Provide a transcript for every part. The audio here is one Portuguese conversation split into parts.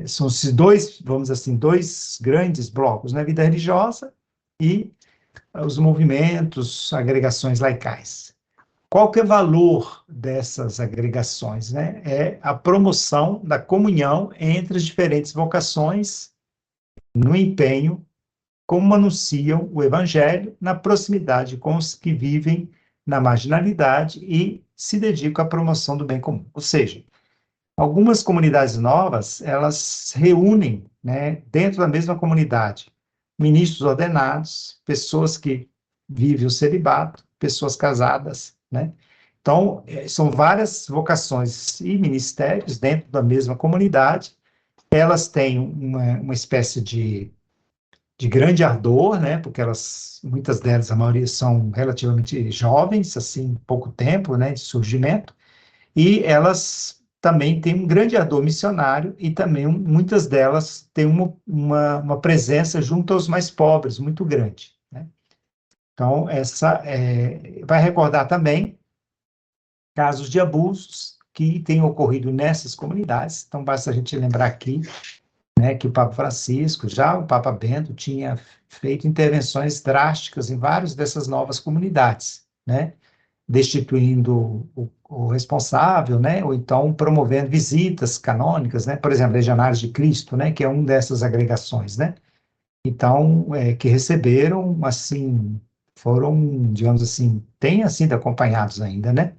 são esses dois, vamos dizer assim, dois grandes blocos, né? Vida religiosa e os movimentos, agregações laicais. Qual que é o valor dessas agregações, né? É a promoção da comunhão entre as diferentes vocações no empenho, como anunciam o Evangelho, na proximidade com os que vivem na marginalidade e se dedicam à promoção do bem comum. Ou seja, algumas comunidades novas, elas reúnem, né, dentro da mesma comunidade, ministros ordenados, pessoas que vivem o celibato, pessoas casadas, né? Então, são várias vocações e ministérios dentro da mesma comunidade. Elas têm uma espécie de grande ardor, né? Porque muitas delas, a maioria são relativamente jovens, assim, pouco tempo, né, de surgimento, e elas também têm um grande ardor missionário e também muitas delas têm uma presença junto aos mais pobres, muito grande, né? Então, vai recordar também casos de abusos que têm ocorrido nessas comunidades. Então, basta a gente lembrar aqui, né, que o Papa Francisco, já o Papa Bento, tinha feito intervenções drásticas em várias dessas novas comunidades, né, destituindo o responsável, né, ou então promovendo visitas canônicas, né, por exemplo, Legionários de Cristo, né, que é uma dessas agregações, né, então, que receberam, assim, foram, digamos assim, têm sido acompanhados ainda, né.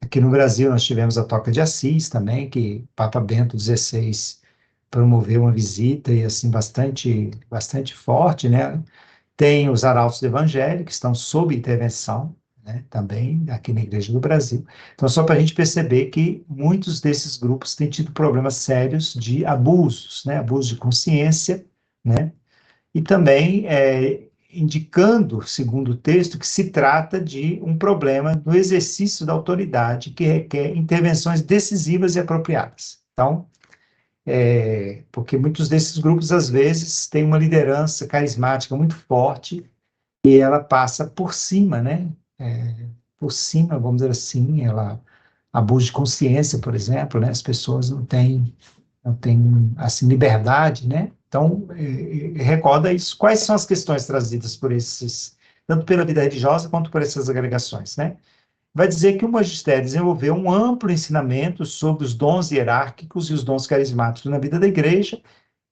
Aqui no Brasil nós tivemos a Toca de Assis também, que Papa Bento XVI promoveu uma visita e assim bastante forte, né? Tem os arautos do Evangelho que estão sob intervenção, né? Também aqui na Igreja do Brasil. Então, só para a gente perceber que muitos desses grupos têm tido problemas sérios de abusos, né? Abuso de consciência, né? E também indicando, segundo o texto, que se trata de um problema no exercício da autoridade que requer intervenções decisivas e apropriadas. Então, porque muitos desses grupos, às vezes, têm uma liderança carismática muito forte e ela passa por cima, né? Por cima, vamos dizer assim, ela abuso de consciência, por exemplo, né? As pessoas não têm assim, liberdade, né? Então, recorda isso. Quais são as questões trazidas por tanto pela vida religiosa quanto por essas agregações, né? Vai dizer que o magistério desenvolveu um amplo ensinamento sobre os dons hierárquicos e os dons carismáticos na vida da igreja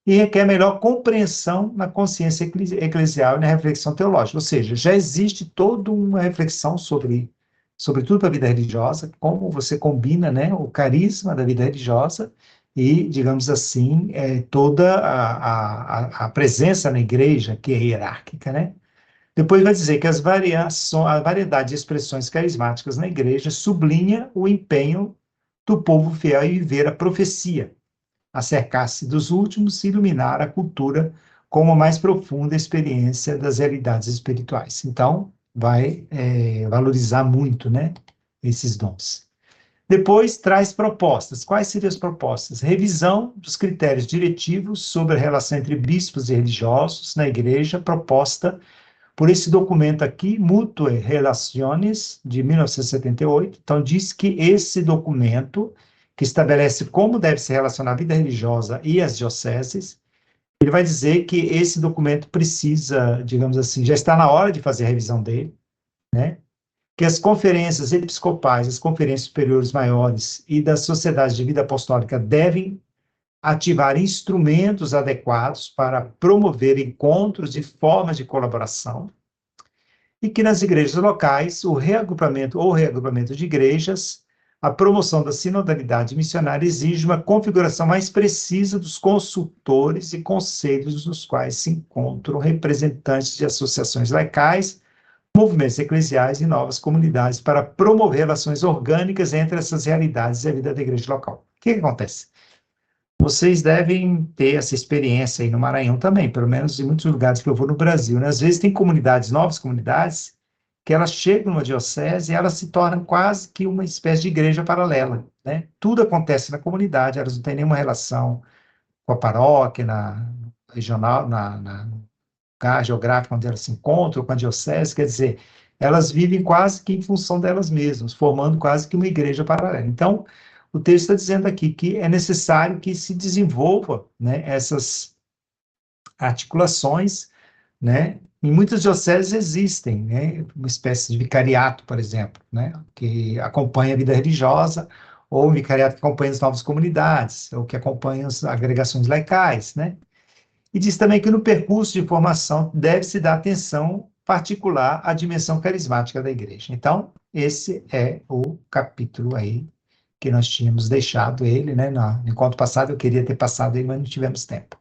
e requer melhor compreensão na consciência eclesial e na reflexão teológica. Ou seja, já existe toda uma reflexão sobretudo para a vida religiosa, como você combina, né, o carisma da vida religiosa e, digamos assim, toda a presença na igreja que é hierárquica, né? Depois vai dizer que a variedade de expressões carismáticas na igreja sublinha o empenho do povo fiel em viver a profecia, acercar-se dos últimos e iluminar a cultura com uma mais profunda experiência das realidades espirituais. Então, vai valorizar muito, né, esses dons. Depois traz propostas. Quais seriam as propostas? Revisão dos critérios diretivos sobre a relação entre bispos e religiosos na igreja, proposta por esse documento aqui, Mutue Relaciones, de 1978. Então, diz que esse documento, que estabelece como deve se relacionar a vida religiosa e as dioceses, ele vai dizer que esse documento precisa, digamos assim, já está na hora de fazer a revisão dele, né? Que as conferências episcopais, as conferências superiores maiores e das sociedades de vida apostólica devem ativar instrumentos adequados para promover encontros e formas de colaboração, e que nas igrejas locais, o reagrupamento de igrejas, a promoção da sinodalidade missionária exige uma configuração mais precisa dos consultores e conselhos nos quais se encontram representantes de associações laicais, movimentos eclesiais e novas comunidades para promover relações orgânicas entre essas realidades e a vida da igreja local. O que acontece? Vocês devem ter essa experiência aí no Maranhão também, pelo menos em muitos lugares que eu vou no Brasil, né? Às vezes tem comunidades, novas comunidades, que elas chegam numa diocese e elas se tornam quase que uma espécie de igreja paralela, né? Tudo acontece na comunidade, elas não têm nenhuma relação com a paróquia, na regional, no lugar geográfico onde elas se encontram, com a diocese, quer dizer, elas vivem quase que em função delas mesmas, formando quase que uma igreja paralela. Então, o texto está dizendo aqui que é necessário que se desenvolva, né, essas articulações, né? Em muitas dioceses existem, né, uma espécie de vicariato, por exemplo, né, que acompanha a vida religiosa, ou um vicariato que acompanha as novas comunidades, ou que acompanha as agregações laicais, né? E diz também que no percurso de formação deve-se dar atenção particular à dimensão carismática da igreja. Então, esse é o capítulo aí que nós tínhamos deixado ele, né? No encontro passado eu queria ter passado ele, mas não tivemos tempo.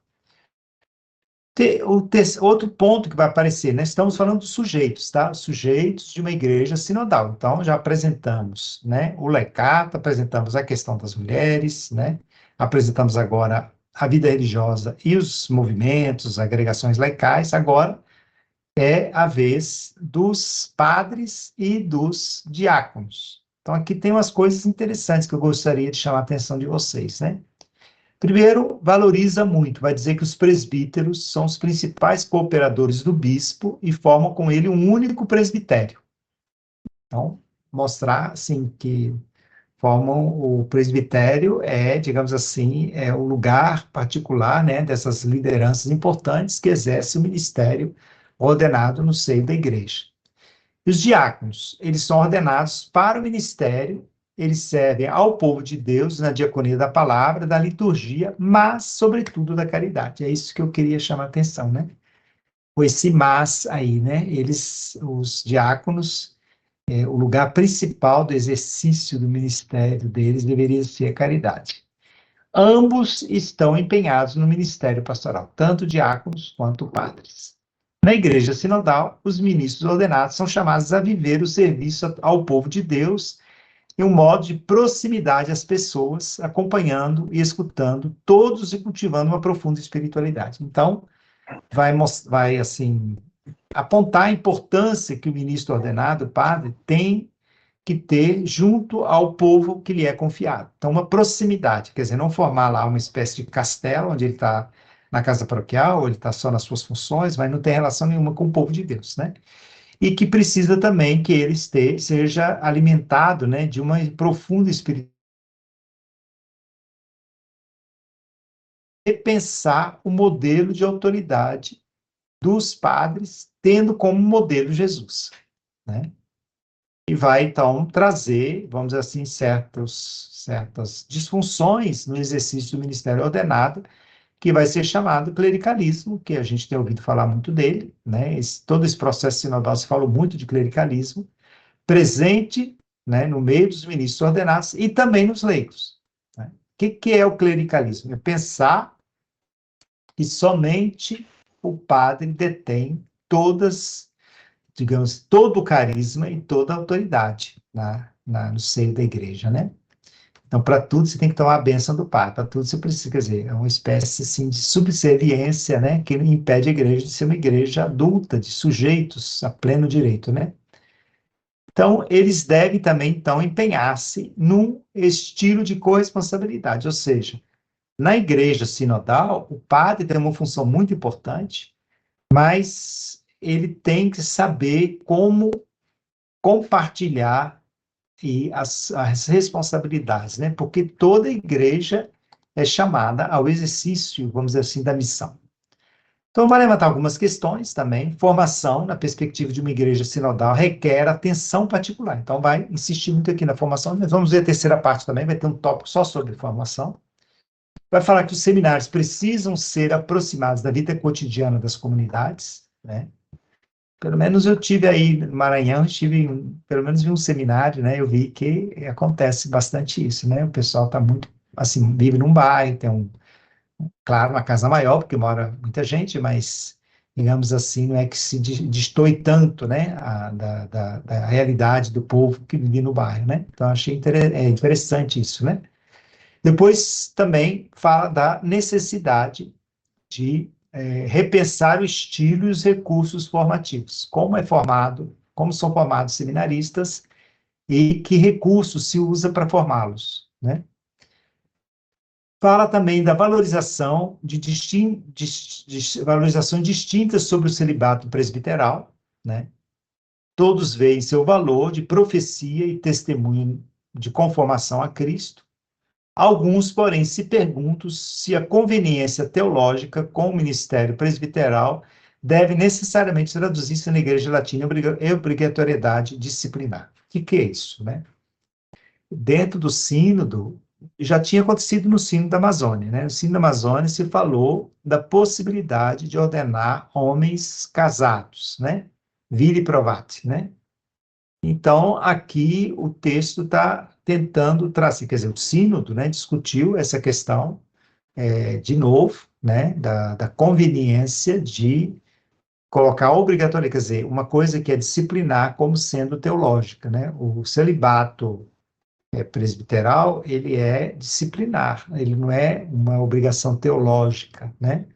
Outro ponto que vai aparecer, né? Estamos falando dos sujeitos, tá? Os sujeitos de uma igreja sinodal. Então, já apresentamos, né, o lecato, apresentamos a questão das mulheres, né? Apresentamos agora a vida religiosa e os movimentos, agregações laicais. Agora é a vez dos padres e dos diáconos. Então, aqui tem umas coisas interessantes que eu gostaria de chamar a atenção de vocês, né? Primeiro, valoriza muito, vai dizer que os presbíteros são os principais cooperadores do bispo e formam com ele um único presbitério. Então, mostrar, assim, que formam o presbitério digamos assim, é o lugar particular, né, dessas lideranças importantes que exercem o ministério ordenado no seio da igreja. E os diáconos, eles são ordenados para o ministério, eles servem ao povo de Deus na diaconia da palavra, da liturgia, mas, sobretudo, da caridade. É isso que eu queria chamar a atenção, né? Com esse mas aí, né? Os diáconos, o lugar principal do exercício do ministério deles deveria ser a caridade. Ambos estão empenhados no ministério pastoral, tanto diáconos quanto padres. Na igreja sinodal, os ministros ordenados são chamados a viver o serviço ao povo de Deus em um modo de proximidade às pessoas, acompanhando e escutando todos e cultivando uma profunda espiritualidade. Então, vai assim, apontar a importância que o ministro ordenado, o padre, tem que ter junto ao povo que lhe é confiado. Então, uma proximidade, quer dizer, não formar lá uma espécie de castelo, onde ele está na casa paroquial, ou ele está só nas suas funções, mas não tem relação nenhuma com o povo de Deus, né? E que precisa também que ele seja alimentado, né, de uma profunda espiritualidade. Repensar o modelo de autoridade dos padres, tendo como modelo Jesus, né? E vai, então, trazer, vamos dizer assim, certas disfunções no exercício do ministério ordenado, que vai ser chamado clericalismo, que a gente tem ouvido falar muito dele, né? Todo esse processo sinodal se falou muito de clericalismo, presente, né, no meio dos ministros ordenados e também nos leigos, né? Que é o clericalismo? É pensar que somente o padre detém todas, digamos, todo o carisma e toda a autoridade no seio da igreja, né? Então, para tudo você tem que tomar a bênção do Papa, para tudo você precisa, quer dizer, é uma espécie assim, de subserviência, né, que impede a igreja de ser uma igreja adulta, de sujeitos a pleno direito, né? Então, eles devem também, então, empenhar-se num estilo de corresponsabilidade, ou seja, na igreja sinodal, o padre tem uma função muito importante, mas ele tem que saber como compartilhar as responsabilidades, né? Porque toda igreja é chamada ao exercício, vamos dizer assim, da missão. Então, vai levantar algumas questões também. Formação, na perspectiva de uma igreja sinodal, requer atenção particular. Então, vai insistir muito aqui na formação. Nós vamos ver a terceira parte também, vai ter um tópico só sobre formação. Vai falar que os seminários precisam ser aproximados da vida cotidiana das comunidades, né? Pelo menos eu tive aí no Maranhão, pelo menos vi um seminário, né? Eu vi que acontece bastante isso, né? O pessoal está muito, assim, vive num bairro, tem claro, uma casa maior, porque mora muita gente, mas, digamos assim, não é que se destoe tanto, né? Da realidade do povo que vive no bairro, né? Então, achei interessante isso, né? Depois também fala da necessidade de repensar o estilo e os recursos formativos. Como são formados seminaristas e que recursos se usa para formá-los, né? Fala também da valorização valorização distinta sobre o celibato presbiteral, né? Todos veem seu valor de profecia e testemunho de conformação a Cristo, Alguns, porém, se perguntam se a conveniência teológica com o ministério presbiteral deve necessariamente traduzir-se na Igreja Latina em obrigatoriedade disciplinar. O que é isso, né? Dentro do sínodo, já tinha acontecido no sínodo da Amazônia, né? No sínodo da Amazônia se falou da possibilidade de ordenar homens casados, né? Viri provati, né? Então, aqui o texto está tentando trazer, quer dizer, o sínodo, né, discutiu essa questão, de novo, né, da conveniência de colocar obrigatório, quer dizer, uma coisa que é disciplinar como sendo teológica, né? O celibato presbiteral, ele é disciplinar, ele não é uma obrigação teológica, né?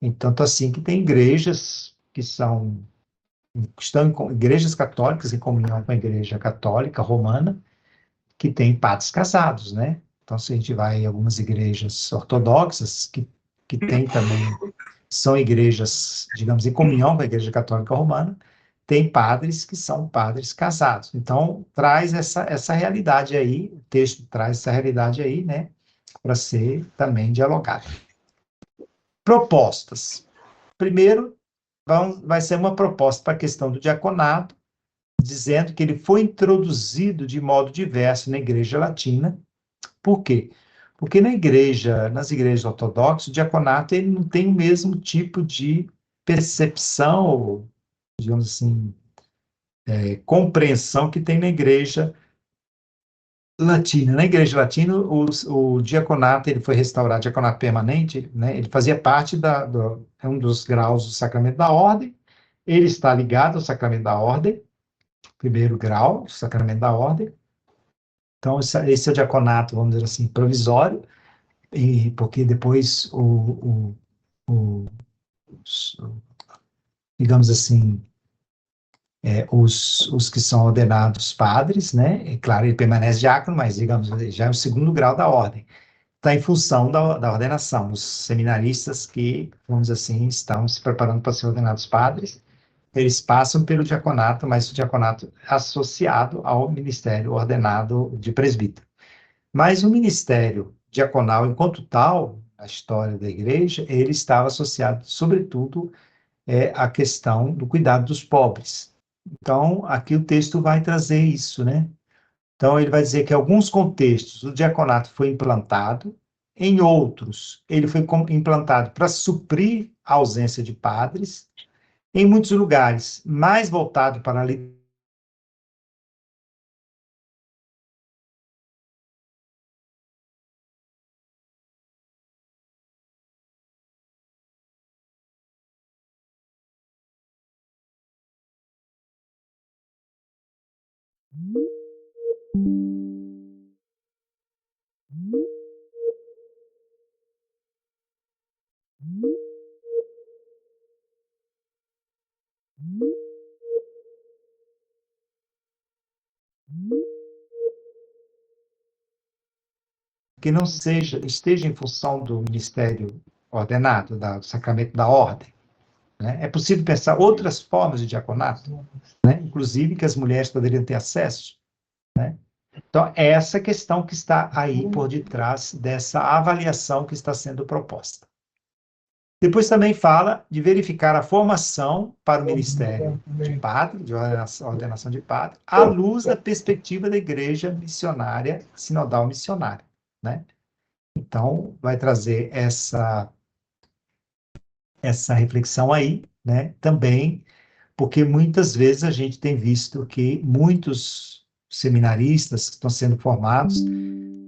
Então, assim que tem igrejas que estão igrejas católicas em comunhão com a Igreja Católica Romana, que tem padres casados, né? Então, se a gente vai em algumas igrejas ortodoxas, que tem também, são igrejas, digamos, em comunhão com a Igreja Católica Romana, tem padres que são padres casados. Então, traz essa realidade aí, o texto traz essa realidade aí, né? Para ser também dialogado. Propostas. Primeiro, vai ser uma proposta para a questão do diaconato, dizendo que ele foi introduzido de modo diverso na Igreja Latina. Por quê? Porque nas igrejas ortodoxas, o diaconato ele não tem o mesmo tipo de percepção, ou, digamos assim, compreensão que tem na igreja latina. Na igreja latina, o diaconato ele foi restaurado, diaconato permanente, né? Ele fazia parte é um dos graus do sacramento da ordem, ele está ligado ao sacramento da ordem, primeiro grau do sacramento da ordem. Então, esse é o diaconato, vamos dizer assim, provisório, porque depois os, digamos assim, os que são ordenados padres, né? E, claro, ele permanece diácono, mas, digamos, já é o segundo grau da ordem. Está em função da ordenação. Os seminaristas que, vamos dizer assim, estão se preparando para ser ordenados padres, eles passam pelo diaconato, mas o diaconato associado ao ministério ordenado de presbítero. Mas o ministério diaconal, enquanto tal, a história da igreja, ele estava associado, sobretudo, à questão do cuidado dos pobres. Então, aqui o texto vai trazer isso, né? Então, ele vai dizer que em alguns contextos o diaconato foi implantado, em outros, ele foi implantado para suprir a ausência de padres, em muitos lugares, mais voltado para a que não esteja em função do ministério ordenado, do sacramento da ordem. Né? É possível pensar outras formas de diaconato, né? Inclusive que as mulheres poderiam ter acesso. Né? Então, é essa questão que está aí por detrás dessa avaliação que está sendo proposta. Depois também fala de verificar a formação para o ministério de padre, de ordenação de padre, à luz da perspectiva da igreja missionária, sinodal missionária. Né? Então, vai trazer essa reflexão aí, né? Também, porque muitas vezes a gente tem visto que muitos seminaristas que estão sendo formados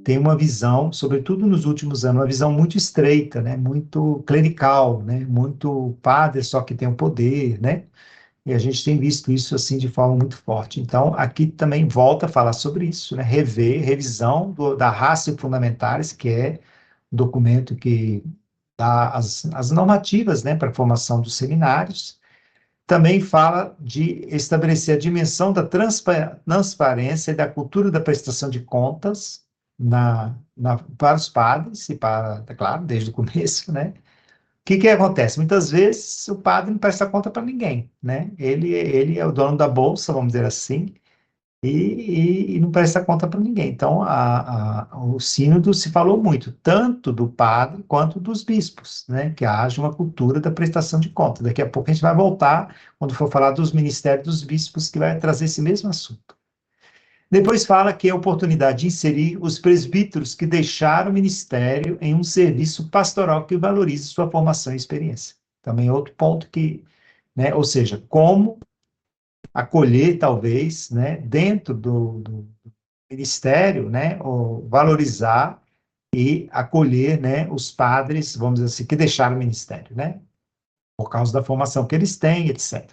têm uma visão, sobretudo nos últimos anos, uma visão muito estreita, né? Muito clerical, né? Muito padre só que tem o poder, né? E a gente tem visto isso assim de forma muito forte. Então, aqui também volta a falar sobre isso, né? Revisão da Ratio Fundamentalis, que é um documento que dá as normativas, né, para a formação dos seminários. Também fala de estabelecer a dimensão da transparência e da cultura da prestação de contas para os padres e para, é claro, desde o começo, né? O que acontece? Muitas vezes o padre não presta conta para ninguém, né? Ele é o dono da bolsa, vamos dizer assim, e não presta conta para ninguém. Então, o sínodo se falou muito, tanto do padre quanto dos bispos, né? Que haja uma cultura da prestação de conta. Daqui a pouco a gente vai voltar, quando for falar dos ministérios dos bispos, que vai trazer esse mesmo assunto. Depois fala que é a oportunidade de inserir os presbíteros que deixaram o ministério em um serviço pastoral que valorize sua formação e experiência. Também outro ponto que, né? Ou seja, como acolher, talvez, né, dentro do ministério, né, ou valorizar e acolher, né, os padres, vamos dizer assim, que deixaram o ministério, né, por causa da formação que eles têm, etc.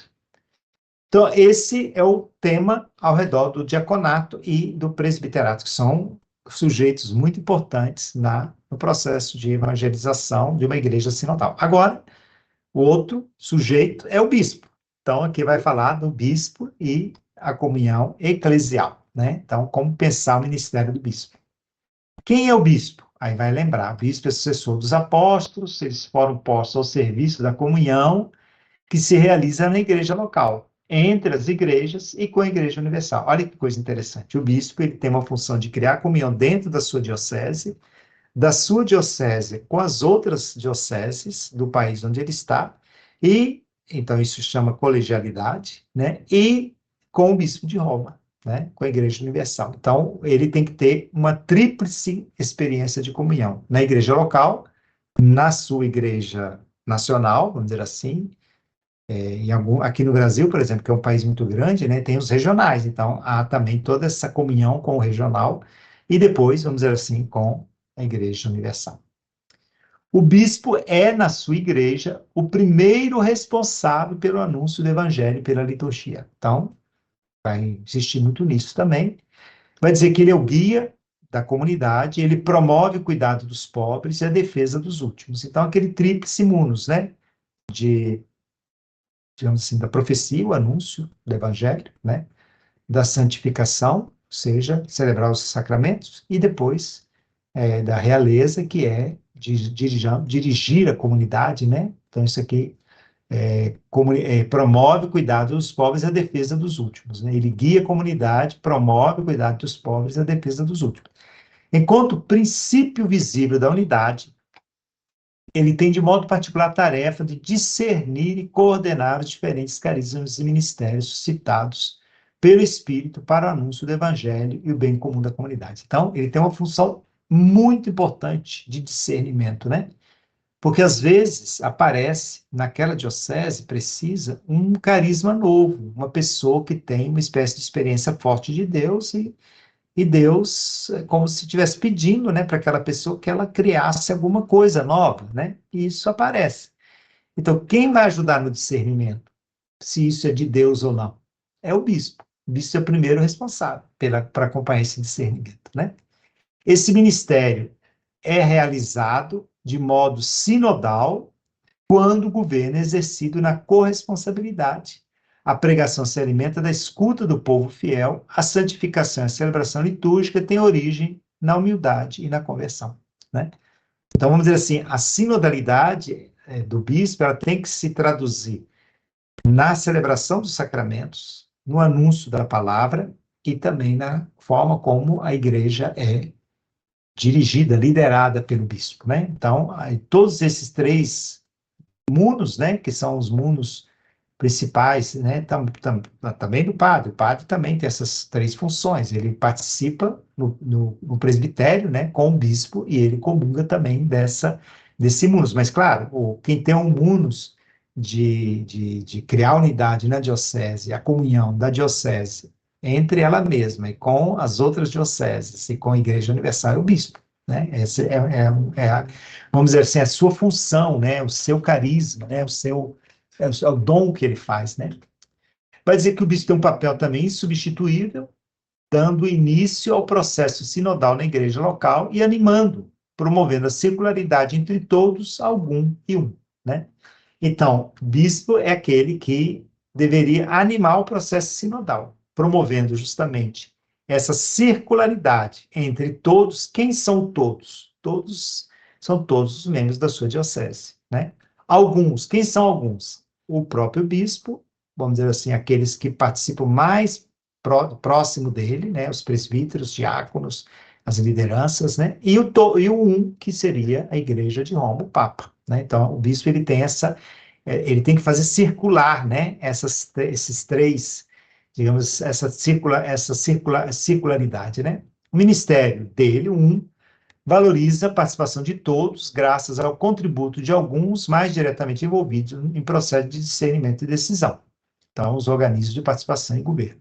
Então, esse é o tema ao redor do diaconato e do presbiterato, que são sujeitos muito importantes no processo de evangelização de uma igreja sinodal. Agora, o outro sujeito é o bispo. Então, aqui vai falar do bispo e a comunhão eclesial, né? Então, como pensar o ministério do bispo. Quem é o bispo? Aí vai lembrar, o bispo é sucessor dos apóstolos, eles foram postos ao serviço da comunhão que se realiza na igreja local, entre as igrejas e com a igreja universal. Olha que coisa interessante. O bispo, ele tem uma função de criar comunhão dentro da sua diocese com as outras dioceses do país onde ele está, e então isso chama colegialidade, né? E com o bispo de Roma, né? Com a Igreja Universal. Então, ele tem que ter uma tríplice experiência de comunhão na igreja local, na sua igreja nacional, vamos dizer assim, aqui no Brasil, por exemplo, que é um país muito grande, né, tem os regionais, então há também toda essa comunhão com o regional, e depois, vamos dizer assim, com a Igreja Universal. O bispo é, na sua igreja, o primeiro responsável pelo anúncio do evangelho pela liturgia. Então, vai insistir muito nisso também. Vai dizer que ele é o guia da comunidade, ele promove o cuidado dos pobres e a defesa dos últimos. Então, aquele tríplice munus, né, de, digamos assim, da profecia, o anúncio do evangelho, né, da santificação, ou seja, celebrar os sacramentos, e depois da realeza, que é dirigir a comunidade, né? Então, isso aqui promove o cuidado dos pobres e a defesa dos últimos, né? Ele guia a comunidade, promove o cuidado dos pobres e a defesa dos últimos. Enquanto princípio visível da unidade, ele tem de modo particular a tarefa de discernir e coordenar os diferentes carismas e ministérios suscitados pelo Espírito para o anúncio do Evangelho e o bem comum da comunidade. Então, ele tem uma função muito importante de discernimento, né? Porque às vezes aparece naquela diocese, precisa um carisma novo, uma pessoa que tem uma espécie de experiência forte de Deus e Deus, como se estivesse pedindo, né, para aquela pessoa que ela criasse alguma coisa nova, né? E isso aparece. Então, quem vai ajudar no discernimento, se isso é de Deus ou não? É o bispo. O bispo é o primeiro responsável para acompanhar esse discernimento, né? Esse ministério é realizado de modo sinodal quando o governo é exercido na corresponsabilidade. A pregação se alimenta da escuta do povo fiel, a santificação e a celebração litúrgica têm origem na humildade e na conversão, né? Então, vamos dizer assim, a sinodalidade do bispo, ela tem que se traduzir na celebração dos sacramentos, no anúncio da palavra e também na forma como a igreja é dirigida, liderada pelo bispo, né? Então, todos esses três munos, né, que são os munos principais, né, também do padre. O padre também tem essas três funções. Ele participa no presbitério, né, com o bispo, e ele comunga também desse munus. Mas, claro, quem tem um munus de criar unidade na diocese, a comunhão da diocese entre ela mesma e com as outras dioceses e com a Igreja Universal é o bispo, né? Essa vamos dizer assim, a sua função, né? O seu carisma, né? O dom que ele faz, né? Vai dizer que o bispo tem um papel também insubstituível, dando início ao processo sinodal na igreja local e animando, promovendo a circularidade entre todos, algum e um, né? Então, bispo é aquele que deveria animar o processo sinodal, promovendo justamente essa circularidade entre todos. Quem são todos? Todos são todos os membros da sua diocese, né? Alguns, quem são alguns? O próprio bispo, vamos dizer assim, aqueles que participam mais próximo dele, né, os presbíteros, diáconos, as lideranças, né, e o um, que seria a Igreja de Roma, o Papa, né? Então, o bispo, ele tem ele tem que fazer circular, né, esses três, digamos, circularidade, né? O ministério dele, valoriza a participação de todos, graças ao contributo de alguns mais diretamente envolvidos em processo de discernimento e decisão. Então, os organismos de participação em governo.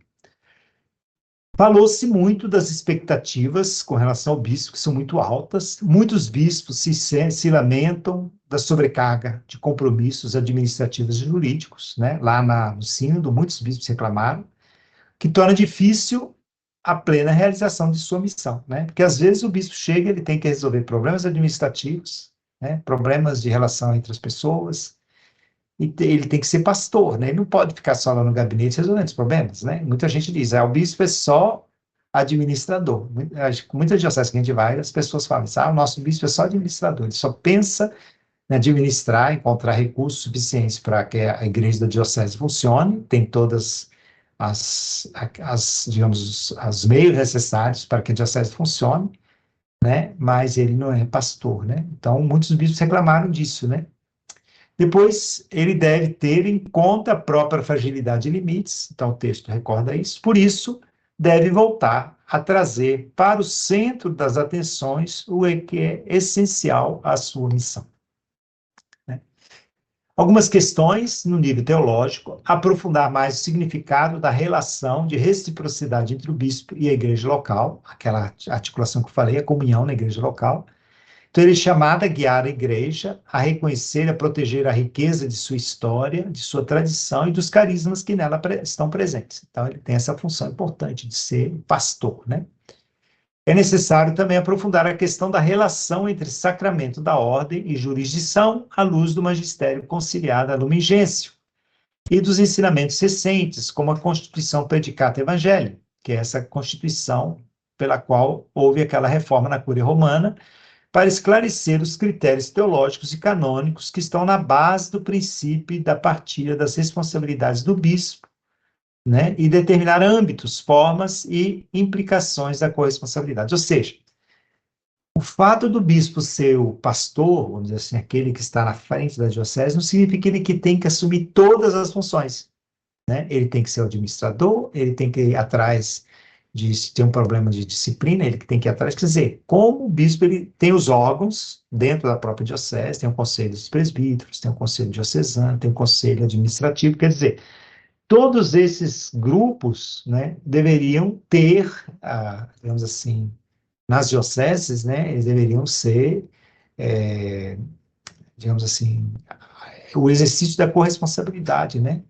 Falou-se muito das expectativas com relação ao bispo, que são muito altas. Muitos bispos se lamentam da sobrecarga de compromissos administrativos e jurídicos, né? Lá no sínodo, muitos bispos reclamaram, que torna difícil a plena realização de sua missão, né? Porque às vezes o bispo chega, ele tem que resolver problemas administrativos, né? Problemas de relação entre as pessoas, e ele tem que ser pastor, né? Ele não pode ficar só lá no gabinete resolvendo os problemas, né? Muita gente diz, o bispo é só administrador. Muitas dioceses que a gente vai, as pessoas falam assim, o nosso bispo é só administrador, ele só pensa em administrar, encontrar recursos suficientes para que a igreja da diocese funcione, tem todas digamos, os meios necessários para que a diocese funcione, né? Mas ele não é pastor, né? Então, muitos bispos reclamaram disso, né? Depois, ele deve ter em conta a própria fragilidade e limites, então o texto recorda isso, por isso, deve voltar a trazer para o centro das atenções o que é essencial à sua missão, né? Algumas questões no nível teológico, aprofundar mais o significado da relação de reciprocidade entre o bispo e a igreja local, aquela articulação que eu falei, a comunhão na igreja local. Então, ele é chamado a guiar a igreja, a reconhecer e a proteger a riqueza de sua história, de sua tradição e dos carismas que nela estão presentes. Então, ele tem essa função importante de ser pastor, né? É necessário também aprofundar a questão da relação entre sacramento da ordem e jurisdição, à luz do magistério conciliar da Lumen Gentium, e dos ensinamentos recentes, como a Constituição Praedicata Evangelii, que é essa Constituição pela qual houve aquela reforma na Cúria Romana, para esclarecer os critérios teológicos e canônicos que estão na base do princípio da partilha das responsabilidades do bispo, né, e determinar âmbitos, formas e implicações da corresponsabilidade. Ou seja, o fato do bispo ser o pastor, vamos dizer assim, aquele que está na frente da diocese, não significa que tem que assumir todas as funções, né? Ele tem que ser o administrador, ele tem que ir atrás se tem um problema de disciplina, ele que tem que ir atrás. Quer dizer, como o bispo ele tem os órgãos dentro da própria diocese, tem o conselho dos presbíteros, tem o conselho diocesano, tem o conselho administrativo, quer dizer, todos esses grupos, né, deveriam ter, digamos assim, nas dioceses, né, eles deveriam ser, digamos assim, o exercício da corresponsabilidade, né,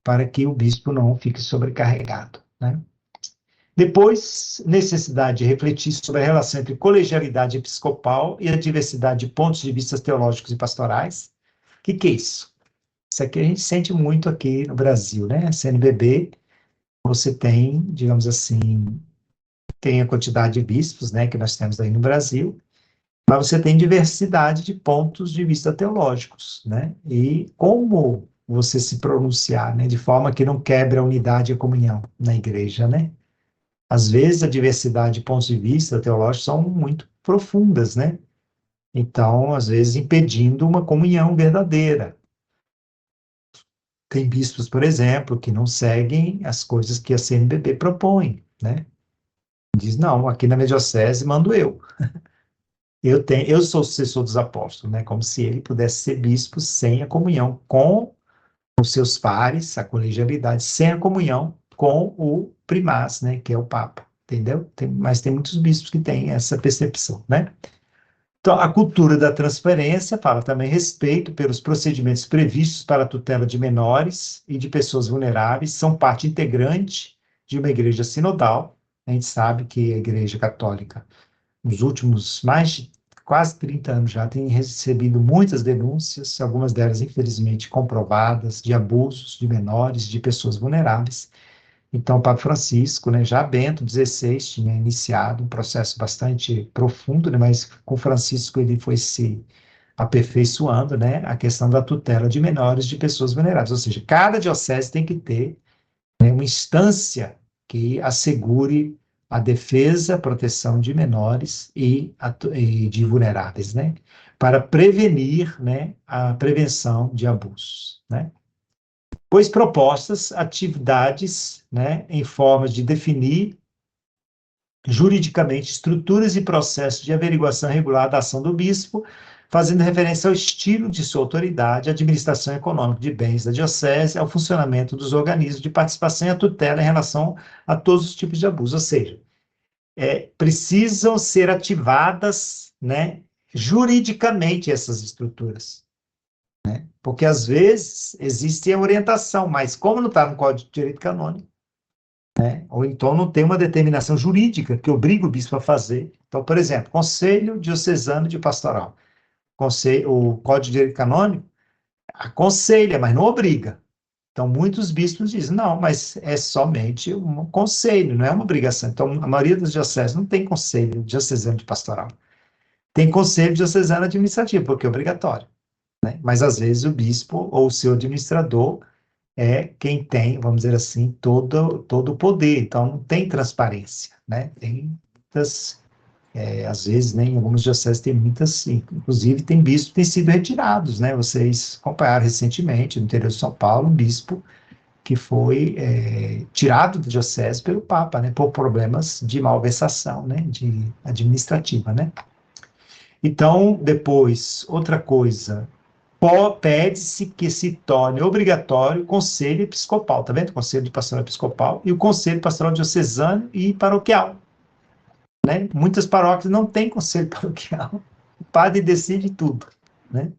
para que o bispo não fique sobrecarregado, né. Depois, necessidade de refletir sobre a relação entre colegialidade episcopal e a diversidade de pontos de vista teológicos e pastorais. O que é isso? Isso aqui a gente sente muito aqui no Brasil, né? CNBB, você tem, digamos assim, tem a quantidade de bispos, né, que nós temos aí no Brasil, mas você tem diversidade de pontos de vista teológicos, né? E como você se pronunciar, né, de forma que não quebre a unidade e a comunhão na igreja, né? Às vezes, a diversidade de pontos de vista teológicos são muito profundas, né? Então, às vezes, impedindo uma comunhão verdadeira. Tem bispos, por exemplo, que não seguem as coisas que a CNBB propõe, né? Diz, não, aqui na minha diocese mando eu. Eu sou o sucessor dos apóstolos, né? Como se ele pudesse ser bispo sem a comunhão com os seus pares, a colegialidade, sem a comunhão com o primaz, né? Que é o Papa, entendeu? Mas tem muitos bispos que têm essa percepção, né? Então, a cultura da transparência fala também respeito pelos procedimentos previstos para a tutela de menores e de pessoas vulneráveis, são parte integrante de uma igreja sinodal. A gente sabe que a Igreja Católica, nos últimos mais de quase 30 anos já, tem recebido muitas denúncias, algumas delas, infelizmente, comprovadas, de abusos de menores, de pessoas vulneráveis. Então, o Papa Francisco, né, já Bento XVI tinha iniciado um processo bastante profundo, né, mas com Francisco ele foi se aperfeiçoando, né, a questão da tutela de menores de pessoas vulneráveis. Ou seja, cada diocese tem que ter, né, uma instância que assegure a defesa, a proteção de menores e de vulneráveis, né? Para prevenir, né, a prevenção de abusos, né? Pois propostas atividades, né, em formas de definir juridicamente estruturas e processos de averiguação regular da ação do bispo, fazendo referência ao estilo de sua autoridade, à administração econômica de bens da diocese, ao funcionamento dos organismos de participação e à tutela em relação a todos os tipos de abuso, ou seja, precisam ser ativadas, né, juridicamente essas estruturas, porque às vezes existe a orientação, mas como não está no Código de Direito Canônico, ou então não tem uma determinação jurídica que obriga o bispo a fazer. Então, por exemplo, Conselho Diocesano de Pastoral, o Código de Direito Canônico aconselha, mas não obriga. Então, muitos bispos dizem, não, mas é somente um conselho, não é uma obrigação. Então, a maioria das dioceses não tem Conselho Diocesano de Pastoral. Tem Conselho Diocesano Administrativo, porque é obrigatório, né? Mas, às vezes, o bispo ou o seu administrador é quem tem, vamos dizer assim, todo o poder. Então, não tem transparência, né? Tem muitas, às vezes, né, em algumas dioceses tem muitas, inclusive tem bispos que têm sido retirados, né? Vocês acompanharam recentemente, no interior de São Paulo, um bispo que foi tirado da diocese pelo Papa, né? Por problemas de malversação, né? De administrativa, né? Então, depois, outra coisa, pede-se que se torne obrigatório o conselho episcopal, tá vendo? O conselho de pastoral episcopal e o conselho pastoral diocesano e paroquial, né? Muitas paróquias não têm conselho paroquial, o padre decide tudo, né?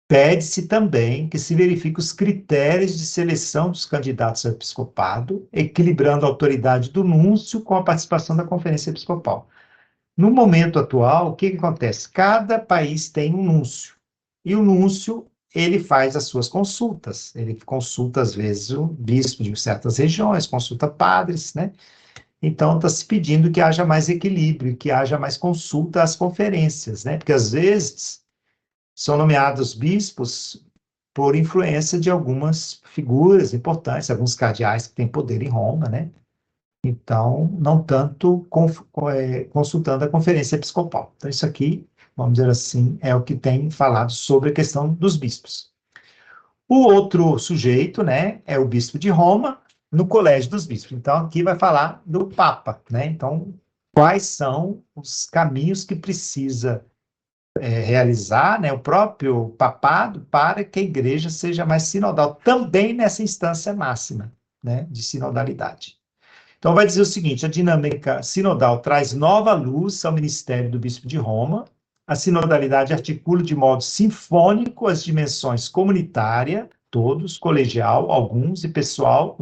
Pede-se também que se verifique os critérios de seleção dos candidatos ao episcopado, equilibrando a autoridade do núncio com a participação da conferência episcopal. No momento atual, o que acontece? Cada país tem um núncio, e o núncio, ele faz as suas consultas, ele consulta, às vezes, o bispo de certas regiões, consulta padres, né? Então, está se pedindo que haja mais equilíbrio, que haja mais consulta às conferências, né? Porque, às vezes, são nomeados bispos por influência de algumas figuras importantes, alguns cardeais que têm poder em Roma, né? Então, não tanto consultando a conferência episcopal. Então, isso aqui, vamos dizer assim, é o que tem falado sobre a questão dos bispos. O outro sujeito, né, é o bispo de Roma, no colégio dos bispos. Então, aqui vai falar do Papa, né? Então, quais são os caminhos que precisa realizar, né, o próprio papado para que a igreja seja mais sinodal, também nessa instância máxima, né, de sinodalidade. Então, vai dizer o seguinte: a dinâmica sinodal traz nova luz ao ministério do bispo de Roma. A sinodalidade articula de modo sinfônico as dimensões comunitária, todos, colegial, alguns, e pessoal,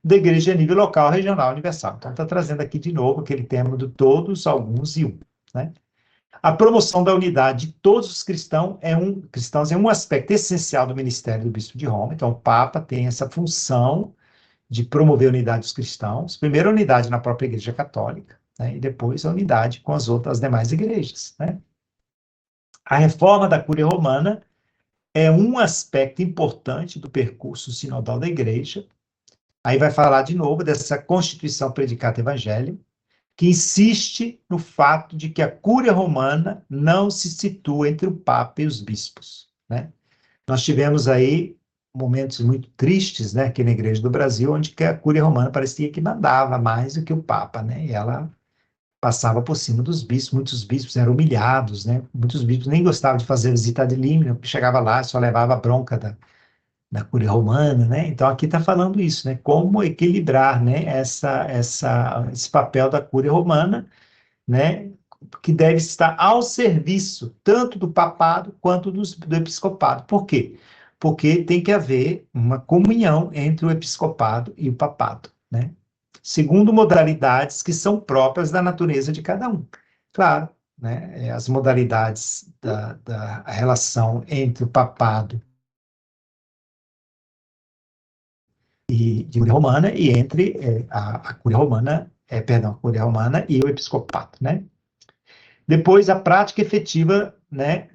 da igreja a nível local, regional, universal. Então, está trazendo aqui de novo aquele tema do todos, alguns e um, né? A promoção da unidade de todos os cristãos é um aspecto essencial do ministério do bispo de Roma. Então, o Papa tem essa função de promover a unidade dos cristãos, primeiro a unidade na própria Igreja Católica, né, e depois a unidade com as demais igrejas, né? A reforma da Cúria Romana é um aspecto importante do percurso sinodal da Igreja. Aí vai falar de novo dessa Constituição Predicata Evangelii, que insiste no fato de que a Cúria Romana não se situa entre o Papa e os bispos, né? Nós tivemos aí momentos muito tristes, né, aqui na Igreja do Brasil, onde que a Cúria Romana parecia que mandava mais do que o Papa, né, e ela passava por cima dos bispos, muitos bispos eram humilhados, né, muitos bispos nem gostavam de fazer visita de limina, porque chegava lá, só levava a bronca da Cúria Romana, né, então aqui está falando isso, né, como equilibrar, né, esse papel da Cúria Romana, né, que deve estar ao serviço tanto do papado quanto do episcopado. Por quê? Porque tem que haver uma comunhão entre o episcopado e o papado, né? Segundo modalidades que são próprias da natureza de cada um. Claro, né, as modalidades da relação entre o papado e de Cúria Romana e entre a Cúria Romana, a Cúria Romana e o episcopado, né? Depois, a prática efetiva, né,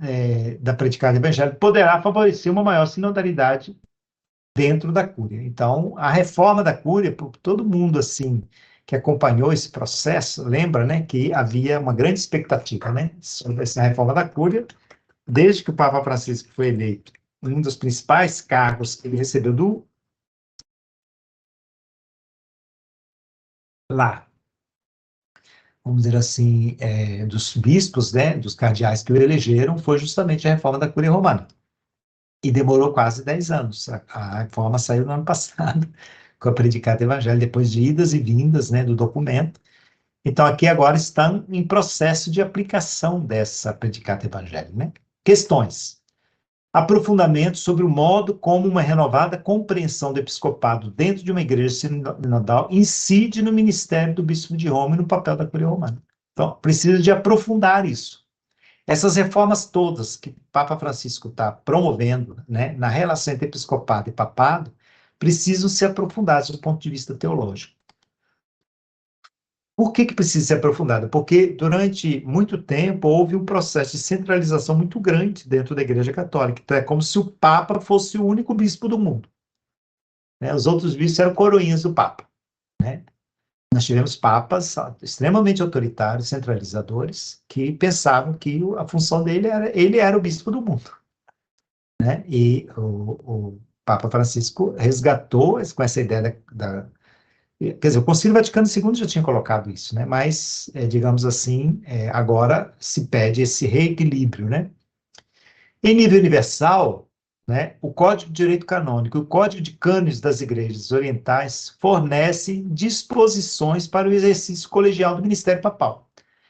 da predicada evangélica poderá favorecer uma maior sinodalidade dentro da Cúria. Então, a reforma da Cúria, por todo mundo assim que acompanhou esse processo, lembra, né, que havia uma grande expectativa, né, sobre essa reforma da Cúria, desde que o Papa Francisco foi eleito. Um dos principais cargos que ele recebeu do lá, vamos dizer assim, dos bispos, né, dos cardeais que o elegeram, foi justamente a reforma da Cúria Romana. E demorou quase 10 anos. A reforma saiu no ano passado, com a Predicata Evangelho, depois de idas e vindas, né, do documento. Então, aqui agora está em processo de aplicação dessa Predicata Evangelho, né? Questões. Aprofundamento sobre o modo como uma renovada compreensão do episcopado dentro de uma igreja sinodal incide no ministério do bispo de Roma e no papel da Curia Romana. Então, precisa de aprofundar isso. Essas reformas todas que o Papa Francisco está promovendo, né, na relação entre episcopado e papado, precisam ser aprofundadas do ponto de vista teológico. Por que que precisa ser aprofundada? Porque durante muito tempo houve um processo de centralização muito grande dentro da Igreja Católica. Então é como se o Papa fosse o único bispo do mundo, né? Os outros bispos eram coroinhas do Papa, né? Nós tivemos papas extremamente autoritários, centralizadores, que pensavam que a função dele era, ele era o bispo do mundo, né? E o Papa Francisco resgatou com essa ideia quer dizer, o Concílio Vaticano II já tinha colocado isso, né? Mas, digamos assim, agora se pede esse reequilíbrio, né? Em nível universal, né, o Código de Direito Canônico e o Código de Cânones das Igrejas Orientais fornecem disposições para o exercício colegial do Ministério Papal.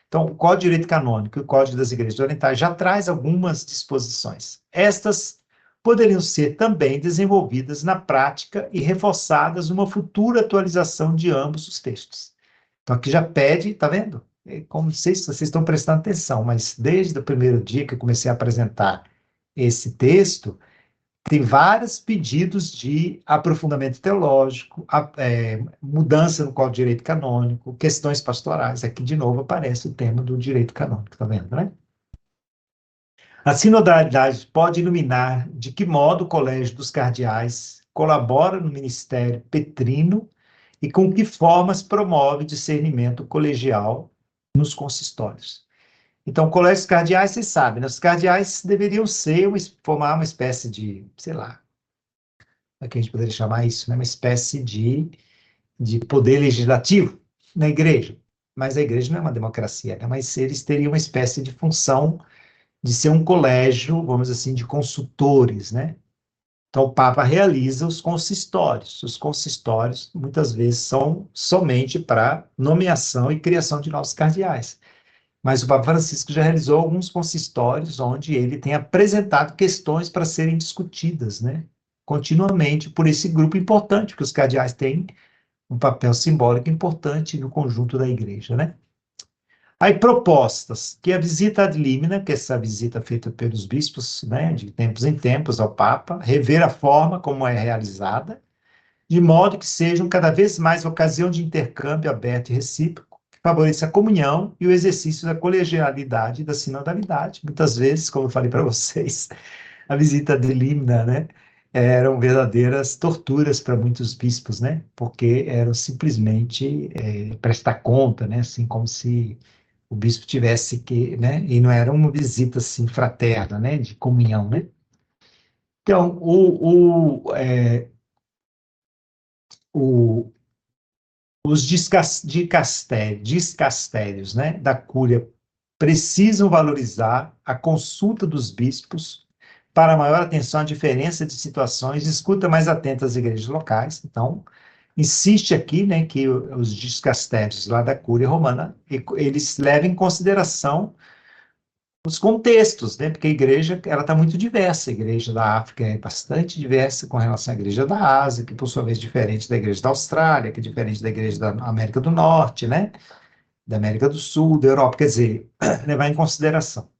Então, o Código de Direito Canônico e o Código das Igrejas Orientais já traz algumas disposições. Estas poderiam ser também desenvolvidas na prática e reforçadas numa futura atualização de ambos os textos. Então, aqui já pede, tá vendo? Como não sei se vocês estão prestando atenção, mas desde o primeiro dia que eu comecei a apresentar esse texto, tem vários pedidos de aprofundamento teológico, mudança no Código de Direito Canônico, questões pastorais. Aqui, de novo, aparece o tema do direito canônico, tá vendo, né? A sinodalidade pode iluminar de que modo o Colégio dos Cardeais colabora no ministério petrino e com que formas promove discernimento colegial nos consistórios. Então, colégios cardeais, vocês sabem, né? Os cardeais deveriam formar uma espécie de, sei lá, como é que a gente poderia chamar isso, né? Uma espécie de poder legislativo na igreja. Mas a igreja não é uma democracia, né? Mas eles teriam uma espécie de função de ser um colégio, vamos dizer assim, de consultores, né? Então, o Papa realiza os consistórios. Os consistórios, muitas vezes, são somente para nomeação e criação de novos cardeais. Mas o Papa Francisco já realizou alguns consistórios onde ele tem apresentado questões para serem discutidas, né? Continuamente por esse grupo importante, porque os cardeais têm um papel simbólico importante no conjunto da igreja, né? Aí propostas, que a visita ad limina, que é essa visita feita pelos bispos, né, de tempos em tempos ao Papa, rever a forma como é realizada, de modo que sejam cada vez mais ocasião de intercâmbio aberto e recíproco, que favoreça a comunhão e o exercício da colegialidade e da sinodalidade. Muitas vezes, como eu falei para vocês, a visita de limina, né, eram verdadeiras torturas para muitos bispos, né, porque eram simplesmente prestar conta, né, assim como se o bispo tivesse que, né, e não era uma visita assim fraterna, né, de comunhão, né. Então, o, os discastérios, né, da Cúria precisam valorizar a consulta dos bispos para maior atenção à diferença de situações, escuta mais atenta às igrejas locais. Então, insiste aqui, né, que os discastérios lá da Cúria Romana, eles levem em consideração os contextos, né? Porque a igreja, ela está muito diversa. A igreja da África é bastante diversa com relação à igreja da Ásia, que por sua vez é diferente da igreja da Austrália, que é diferente da igreja da América do Norte, né? Da América do Sul, da Europa, quer dizer, levar em consideração.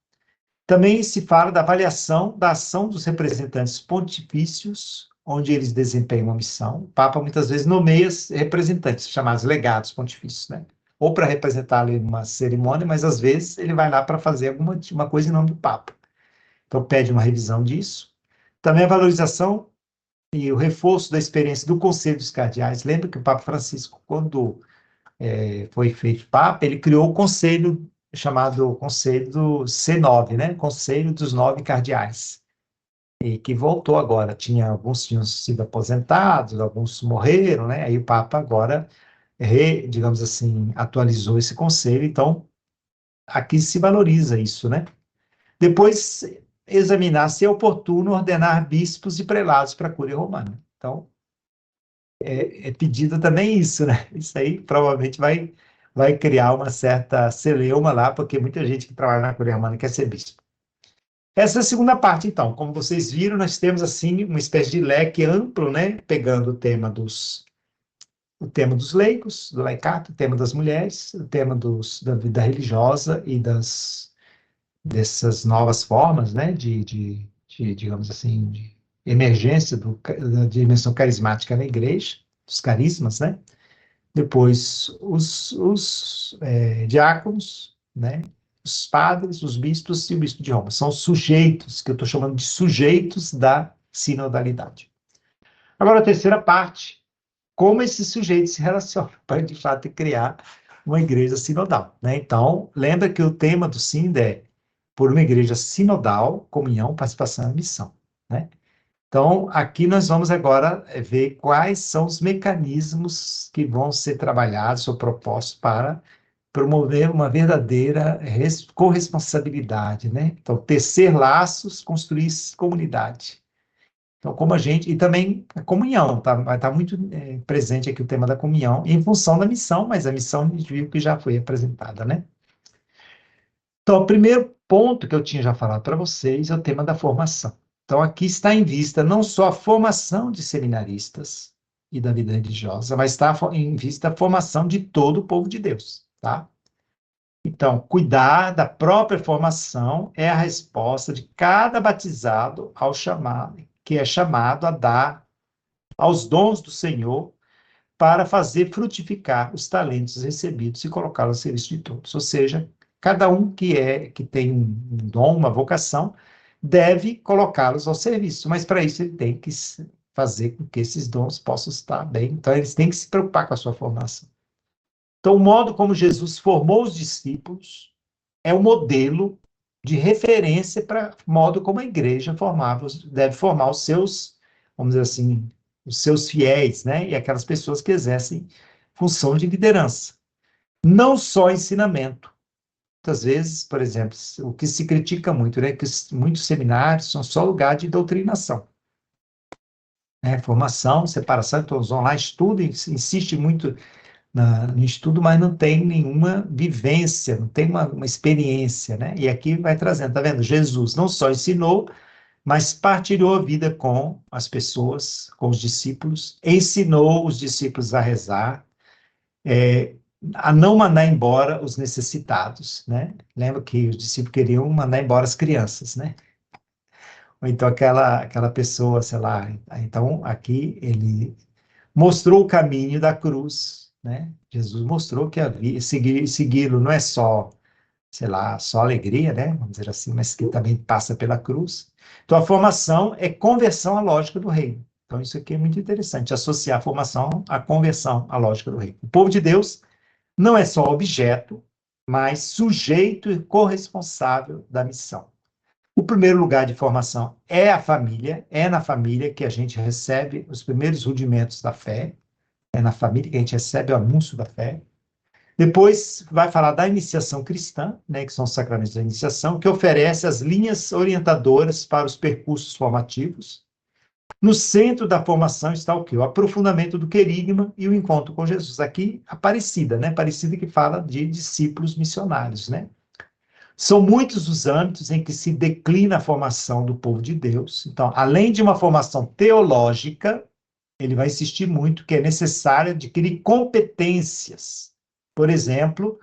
Também se fala da avaliação da ação dos representantes pontifícios, onde eles desempenham uma missão. O Papa muitas vezes nomeia representantes, chamados legados pontifícios, né? Ou para representar ali numa cerimônia, mas às vezes ele vai lá para fazer uma coisa em nome do Papa. Então pede uma revisão disso. Também a valorização e o reforço da experiência do Conselho dos Cardeais. Lembra que o Papa Francisco, quando foi feito Papa, ele criou o conselho chamado Conselho do C9, né? Conselho dos Nove Cardeais, e que voltou agora. Alguns tinham sido aposentados, alguns morreram, né? Aí o Papa agora, digamos assim, atualizou esse conselho. Então, aqui se valoriza isso, né? Depois, examinar se é oportuno ordenar bispos e prelados para a Cúria Romana. Então, é pedido também isso, né? Isso aí provavelmente vai criar uma certa celeuma lá, porque muita gente que trabalha na Cúria Romana quer ser bispo. Essa é a segunda parte, então. Como vocês viram, nós temos, assim, uma espécie de leque amplo, né? Pegando o tema dos leigos, do laicato, o tema das mulheres, o tema da vida religiosa e dessas novas formas, né? Digamos assim, de emergência da dimensão carismática na igreja, dos carismas, né? Depois, os diáconos, né? Os padres, os bispos e o bispo de Roma. São sujeitos, que eu estou chamando de sujeitos da sinodalidade. Agora, a terceira parte, como esses sujeitos se relacionam para, de fato, criar uma igreja sinodal, né? Então, lembra que o tema do SIND é por uma igreja sinodal, comunhão, participação e missão, né? Então, aqui nós vamos agora ver quais são os mecanismos que vão ser trabalhados ou propostos para promover uma verdadeira corresponsabilidade, né? Então, tecer laços, construir comunidade. Então, como a gente... E também a comunhão, tá? Vai estar muito presente aqui o tema da comunhão, em função da missão, mas a missão a gente viu que já foi apresentada, né? Então, o primeiro ponto que eu tinha já falado para vocês é o tema da formação. Então, aqui está em vista não só a formação de seminaristas e da vida religiosa, mas está em vista a formação de todo o povo de Deus, tá? Então, cuidar da própria formação é a resposta de cada batizado ao chamado, que é chamado a dar aos dons do Senhor para fazer frutificar os talentos recebidos e colocá-los ao serviço de todos. Ou seja, cada um que tem um dom, uma vocação, deve colocá-los ao serviço, mas para isso ele tem que fazer com que esses dons possam estar bem. Então, eles têm que se preocupar com a sua formação. Então, o modo como Jesus formou os discípulos é o modelo de referência para o modo como a igreja deve formar os seus, vamos dizer assim, os seus fiéis, né? E aquelas pessoas que exercem função de liderança. Não só ensinamento. Muitas vezes, por exemplo, o que se critica muito, né? Que muitos seminários são só lugar de doutrinação. Né? Formação, separação, então vão lá, estudam, insiste muito no estudo, mas não tem nenhuma vivência, não tem uma experiência, né? E aqui vai trazendo, tá vendo? Jesus não só ensinou, mas partilhou a vida com as pessoas, com os discípulos, ensinou os discípulos a rezar, a não mandar embora os necessitados, né? Lembra que os discípulos queriam mandar embora as crianças, né? Ou então aquela pessoa, sei lá. Então, aqui ele mostrou o caminho da cruz, né? Jesus mostrou que segui-lo não é só, sei lá, só alegria, né? Vamos dizer assim, mas que também passa pela cruz. Então, a formação é conversão à lógica do reino. Então, isso aqui é muito interessante, associar a formação à conversão à lógica do reino. O povo de Deus não é só objeto, mas sujeito e corresponsável da missão. O primeiro lugar de formação é a família, é na família que a gente recebe os primeiros rudimentos da fé, é na família que a gente recebe o anúncio da fé. Depois vai falar da iniciação cristã, né, que são os sacramentos da iniciação, que oferece as linhas orientadoras para os percursos formativos. No centro da formação está o quê? O aprofundamento do querigma e o encontro com Jesus. Aqui, Aparecida, né? Aparecida que fala de discípulos missionários, né? São muitos os âmbitos em que se declina a formação do povo de Deus. Então, além de uma formação teológica, ele vai insistir muito que é necessário adquirir competências. Por exemplo,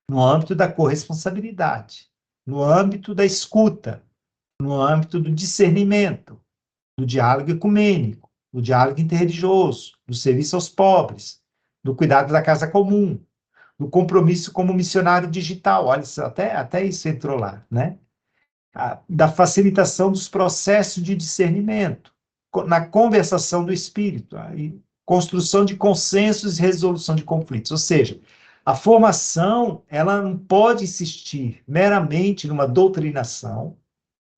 no âmbito da corresponsabilidade, no âmbito da escuta, no âmbito do discernimento, do diálogo ecumênico, do diálogo interreligioso, do serviço aos pobres, do cuidado da casa comum, do compromisso como missionário digital. Olha, até isso entrou lá, né? Da facilitação dos processos de discernimento, na conversação do espírito, aí, construção de consensos e resolução de conflitos. Ou seja, a formação, ela não pode insistir meramente numa doutrinação,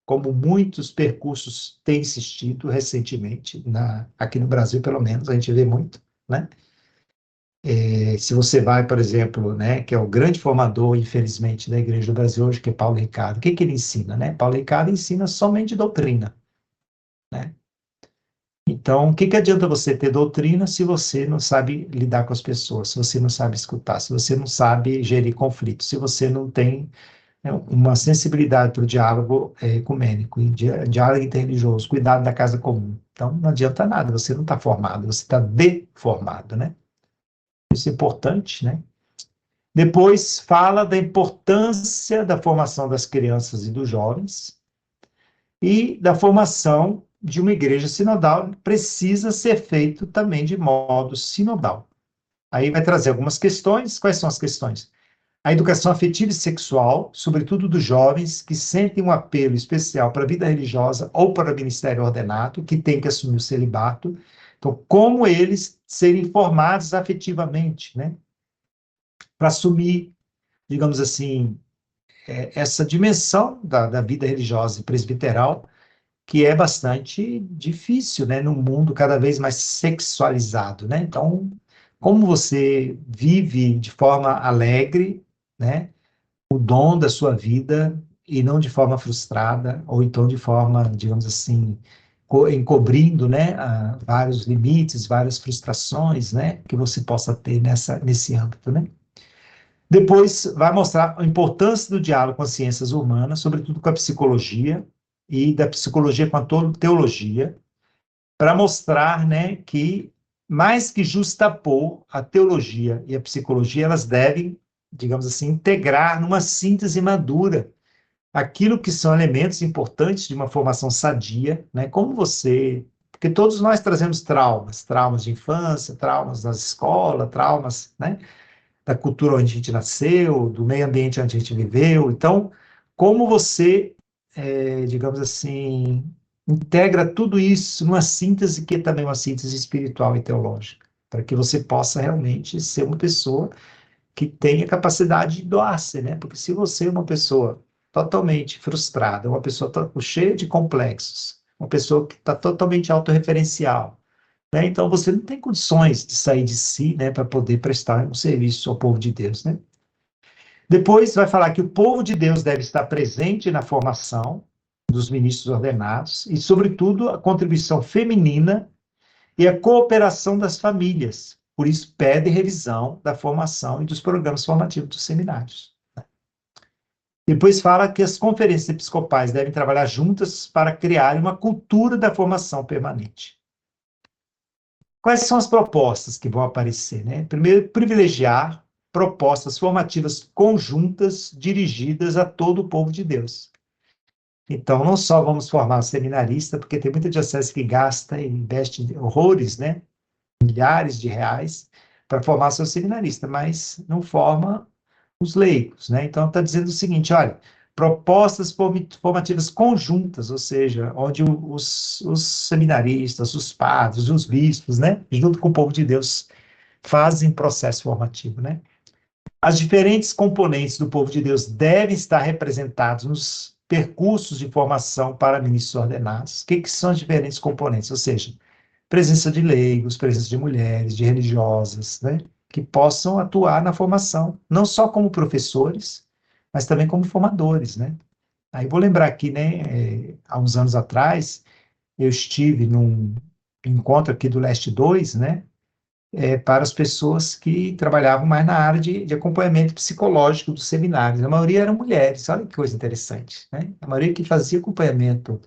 como muitos percursos têm insistido recentemente, aqui no Brasil, pelo menos, a gente vê muito, né? Se você vai, por exemplo, né, que é o grande formador, infelizmente, da Igreja do Brasil hoje, que é Paulo Ricardo, o que ele ensina, né? Paulo Ricardo ensina somente doutrina, né? Então, o que adianta você ter doutrina se você não sabe lidar com as pessoas, se você não sabe escutar, se você não sabe gerir conflitos, se você não tem uma sensibilidade para o diálogo ecumênico, diálogo interreligioso, cuidado da casa comum. Então, não adianta nada, você não está formado, você está deformado, né? Isso é importante, né? Depois fala da importância da formação das crianças e dos jovens e da formação de uma igreja sinodal precisa ser feito também de modo sinodal. Aí vai trazer algumas questões. Quais são as questões? A educação afetiva e sexual, sobretudo dos jovens que sentem um apelo especial para a vida religiosa ou para o ministério ordenado, que tem que assumir o celibato. Então, como eles serem formados afetivamente, né? Para assumir, digamos assim, essa dimensão da vida religiosa e presbiteral, que é bastante difícil, né, num mundo cada vez mais sexualizado, né? Então, como você vive de forma alegre, né, o dom da sua vida e não de forma frustrada ou então de forma, digamos assim, encobrindo, né, vários limites, várias frustrações, né, que você possa ter nesse âmbito, né? Depois vai mostrar a importância do diálogo com as ciências humanas, sobretudo com a psicologia, e da psicologia com a teologia, para mostrar, né, que mais que justapor a teologia e a psicologia, elas devem, digamos assim, integrar numa síntese madura aquilo que são elementos importantes de uma formação sadia, né, como você... Porque todos nós trazemos traumas de infância, traumas na escola, traumas, né, da cultura onde a gente nasceu, do meio ambiente onde a gente viveu. Então, como você, digamos assim, integra tudo isso numa síntese que é também uma síntese espiritual e teológica, para que você possa realmente ser uma pessoa que tenha capacidade de doar-se, né? Porque se você é uma pessoa totalmente frustrada, uma pessoa cheia de complexos, uma pessoa que está totalmente autorreferencial, né? Então, você não tem condições de sair de si, né, para poder prestar um serviço ao povo de Deus, né? Depois vai falar que o povo de Deus deve estar presente na formação dos ministros ordenados e, sobretudo, a contribuição feminina e a cooperação das famílias. Por isso, pede revisão da formação e dos programas formativos dos seminários. Depois fala que as conferências episcopais devem trabalhar juntas para criar uma cultura da formação permanente. Quais são as propostas que vão aparecer, né? Primeiro, privilegiar propostas formativas conjuntas dirigidas a todo o povo de Deus. Então, não só vamos formar seminarista, porque tem muita diocese que gasta e investe horrores, né? Milhares de reais para formar seu seminarista, mas não forma os leigos, né? Então, está dizendo o seguinte, olha, propostas formativas conjuntas, ou seja, onde os seminaristas, os padres, os bispos, né, junto com o povo de Deus, fazem processo formativo, né? As diferentes componentes do povo de Deus devem estar representados nos percursos de formação para ministros ordenados. O que são as diferentes componentes? Ou seja, presença de leigos, presença de mulheres, de religiosas, né, que possam atuar na formação, não só como professores, mas também como formadores, né? Aí vou lembrar aqui, né, há uns anos atrás, eu estive num encontro aqui do Leste 2, né, para as pessoas que trabalhavam mais na área de acompanhamento psicológico dos seminários. A maioria eram mulheres, olha que coisa interessante, né? A maioria que fazia acompanhamento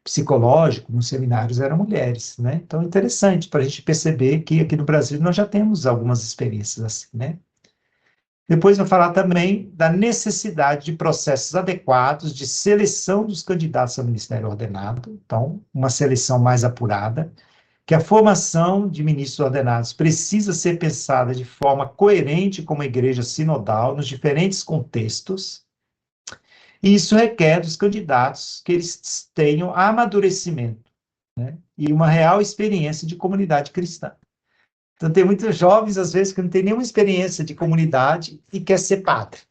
psicológico nos seminários eram mulheres, né? Então, é interessante para a gente perceber que aqui no Brasil nós já temos algumas experiências assim, né? Depois vou falar também da necessidade de processos adequados de seleção dos candidatos ao ministério ordenado, então, uma seleção mais apurada, que a formação de ministros ordenados precisa ser pensada de forma coerente com a igreja sinodal nos diferentes contextos, e isso requer dos candidatos que eles tenham amadurecimento né? E uma real experiência de comunidade cristã. Então, tem muitos jovens, às vezes, que não têm nenhuma experiência de comunidade e quer ser padre.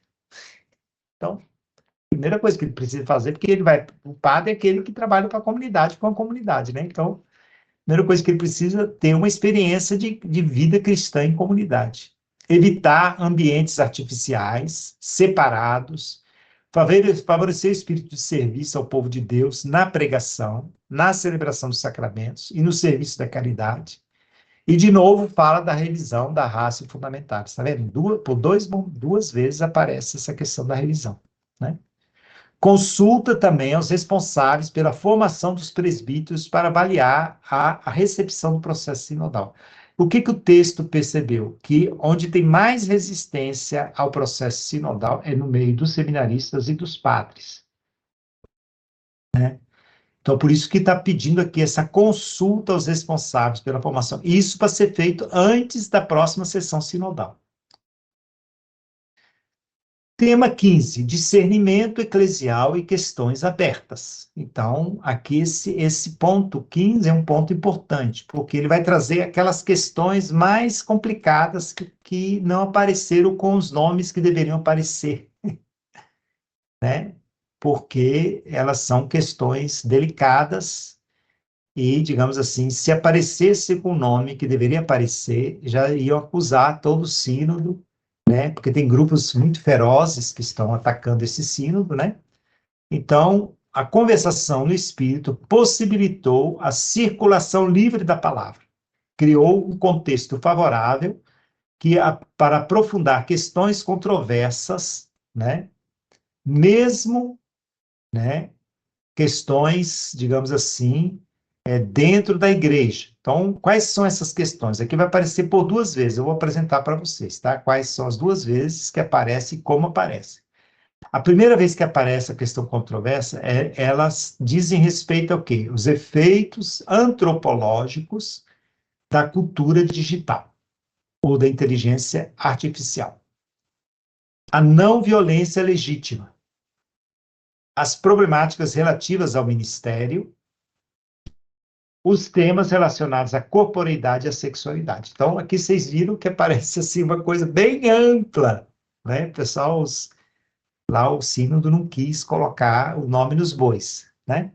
Então, a primeira coisa que ele precisa fazer, porque o padre é aquele que trabalha para a comunidade, com a comunidade, né? Então, a primeira coisa que ele precisa é ter uma experiência de vida cristã em comunidade. Evitar ambientes artificiais, separados, favorecer o espírito de serviço ao povo de Deus na pregação, na celebração dos sacramentos e no serviço da caridade. E, de novo, fala da revisão da raça fundamental. Está vendo? Duas vezes aparece essa questão da revisão, né? Consulta também aos responsáveis pela formação dos presbíteros para avaliar a recepção do processo sinodal. O que o texto percebeu? Que onde tem mais resistência ao processo sinodal é no meio dos seminaristas e dos padres, né? Então, por isso que está pedindo aqui essa consulta aos responsáveis pela formação. Isso para ser feito antes da próxima sessão sinodal. Tema 15, discernimento eclesial e questões abertas. Então, aqui esse ponto 15 é um ponto importante, porque ele vai trazer aquelas questões mais complicadas que não apareceram com os nomes que deveriam aparecer, né? Porque elas são questões delicadas e, digamos assim, se aparecesse com o nome que deveria aparecer, já iam acusar todo o sínodo, né? Porque tem grupos muito ferozes que estão atacando esse sínodo, né? Então, a conversação no Espírito possibilitou a circulação livre da palavra, criou um contexto favorável para aprofundar questões controversas, né? Mesmo, né? Questões, digamos assim, dentro da igreja. Então, quais são essas questões? Aqui vai aparecer por duas vezes, eu vou apresentar para vocês, tá? Quais são as duas vezes que aparece e como aparece. A primeira vez que aparece a questão controversa, elas dizem respeito ao quê? Os efeitos antropológicos da cultura digital ou da inteligência artificial. A não violência legítima. As problemáticas relativas ao ministério, os temas relacionados à corporeidade e à sexualidade. Então, aqui vocês viram que aparece assim uma coisa bem ampla, né? Pessoal, lá o sínodo não quis colocar o nome nos bois, né?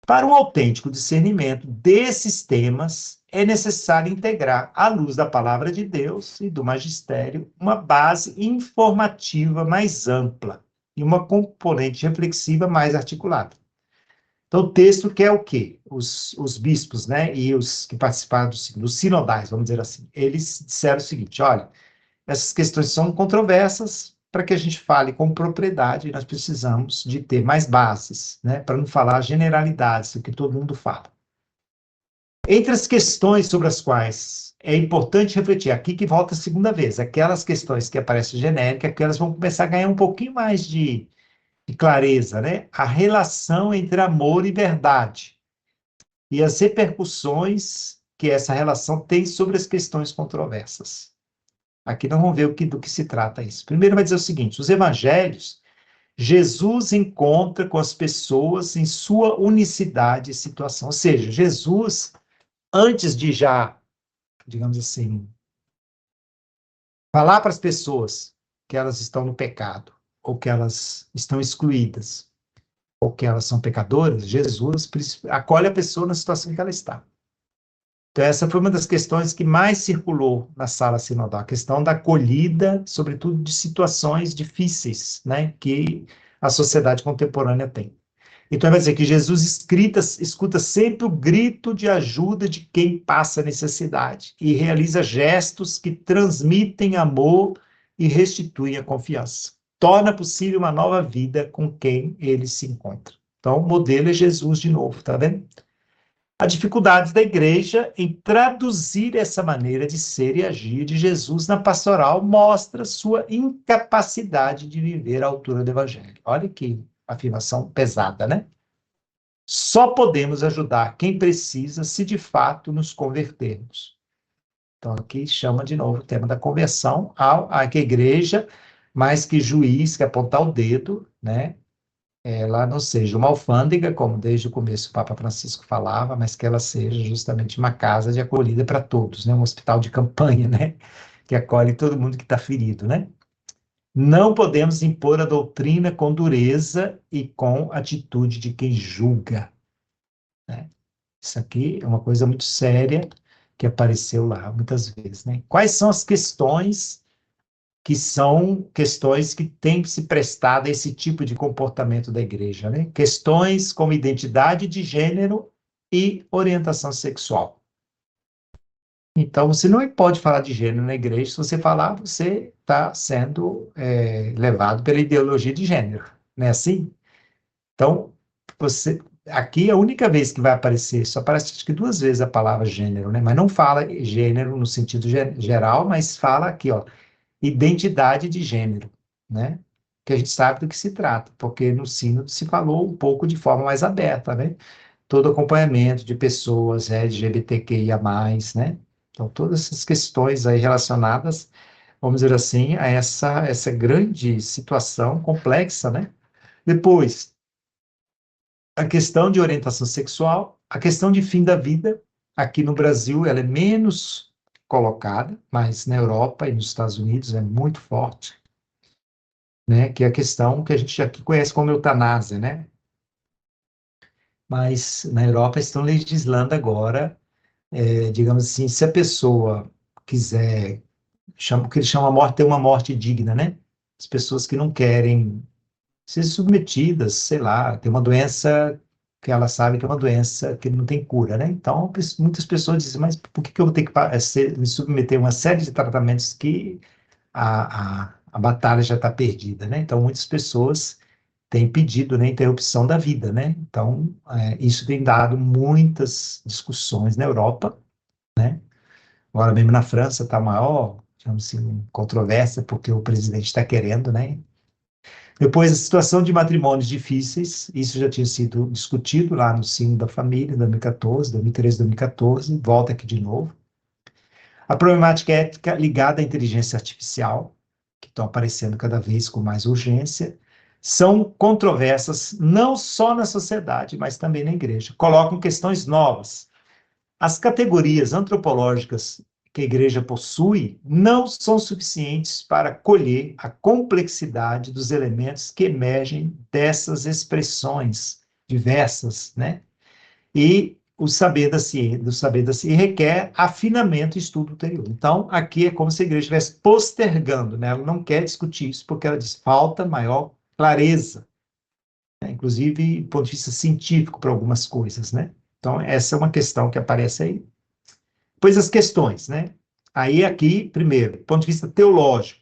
Para um autêntico discernimento desses temas, é necessário integrar, à luz da palavra de Deus e do magistério, uma base informativa mais ampla e uma componente reflexiva mais articulada. Então, o texto quer o quê? Os bispos, né, e os que participaram dos sinodais, vamos dizer assim, eles disseram o seguinte: olha, essas questões são controversas, para que a gente fale com propriedade, nós precisamos de ter mais bases, né, para não falar generalidades, o que todo mundo fala. Entre as questões sobre as quais é importante refletir, aqui que volta a segunda vez, aquelas questões que aparecem genéricas, que elas vão começar a ganhar um pouquinho mais de clareza, né? A relação entre amor e verdade e as repercussões que essa relação tem sobre as questões controversas. Aqui nós vamos ver do que se trata isso. Primeiro vai dizer o seguinte: os evangelhos, Jesus encontra com as pessoas em sua unicidade e situação. Ou seja, Jesus, antes de já, digamos assim, falar para as pessoas que elas estão no pecado, ou que elas estão excluídas, ou que elas são pecadoras, Jesus acolhe a pessoa na situação que ela está. Então, essa foi uma das questões que mais circulou na sala sinodal, a questão da acolhida, sobretudo de situações difíceis, né, que a sociedade contemporânea tem. Então, vai dizer que Jesus escuta sempre o grito de ajuda de quem passa necessidade e realiza gestos que transmitem amor e restituem a confiança. Torna possível uma nova vida com quem ele se encontra. Então, o modelo é Jesus de novo, tá vendo? A dificuldade da igreja em traduzir essa maneira de ser e agir de Jesus na pastoral mostra sua incapacidade de viver à altura do evangelho. Olha que afirmação pesada, né? Só podemos ajudar quem precisa se de fato nos convertermos. Então, aqui chama de novo o tema da conversão, a que a igreja, mais que juiz, que apontar o dedo, né? ela não seja uma alfândega, como desde o começo o Papa Francisco falava, mas que ela seja justamente uma casa de acolhida para todos, né? Um hospital de campanha, né? Que acolhe todo mundo que está ferido, né? Não podemos impor a doutrina com dureza e com atitude de quem julga, né? Isso aqui é uma coisa muito séria que apareceu lá muitas vezes, né? Quais são as questões que são questões que têm se prestado a esse tipo de comportamento da igreja, né? Questões como identidade de gênero e orientação sexual. Então, você não pode falar de gênero na igreja. Se você falar, você está sendo levado pela ideologia de gênero, não é assim? Então, aqui a única vez que vai aparecer, só aparece acho que duas vezes a palavra gênero, né? Mas não fala gênero no sentido geral, mas fala aqui, ó, identidade de gênero, né? Que a gente sabe do que se trata, porque no sínodo se falou um pouco de forma mais aberta, né? Todo acompanhamento de pessoas LGBTQIA+, né? Então, todas essas questões aí relacionadas, vamos dizer assim, a essa grande situação complexa, né? Depois, a questão de orientação sexual, a questão de fim da vida, aqui no Brasil ela é menos colocada, mas na Europa e nos Estados Unidos é muito forte, né? Que é a questão que a gente aqui conhece como eutanásia, né? Mas na Europa estão legislando agora, digamos assim, se a pessoa quiser, chama, o que eles chamam a morte, ter uma morte digna, né? As pessoas que não querem ser submetidas, sei lá, tem uma doença que ela sabe que é uma doença que não tem cura, né? Então, muitas pessoas dizem, mas por que que eu vou ter que me submeter a uma série de tratamentos que a batalha já está perdida, né? Então, muitas pessoas têm pedido, né, interrupção da vida, né? Então, isso tem dado muitas discussões na Europa, né? Agora mesmo na França está maior, digamos assim, controvérsia, porque o presidente está querendo, né? Depois, a situação de matrimônios difíceis, isso já tinha sido discutido lá no Sino da Família, em 2014, 2013, 2014, volta aqui de novo. A problemática ética ligada à inteligência artificial, que estão aparecendo cada vez com mais urgência, são controversas não só na sociedade, mas também na igreja. Colocam questões novas. As categorias antropológicas que a igreja possui não são suficientes para colher a complexidade dos elementos que emergem dessas expressões diversas, né? E o saber da ciência, do saber da ciência requer afinamento e estudo ulterior. Então, aqui é como se a igreja estivesse postergando, né? Ela não quer discutir isso porque ela diz falta maior clareza, né? Inclusive do ponto de vista científico para algumas coisas, né? Então, essa é uma questão que aparece aí. Pois as questões, né? Aí aqui, primeiro, do ponto de vista teológico,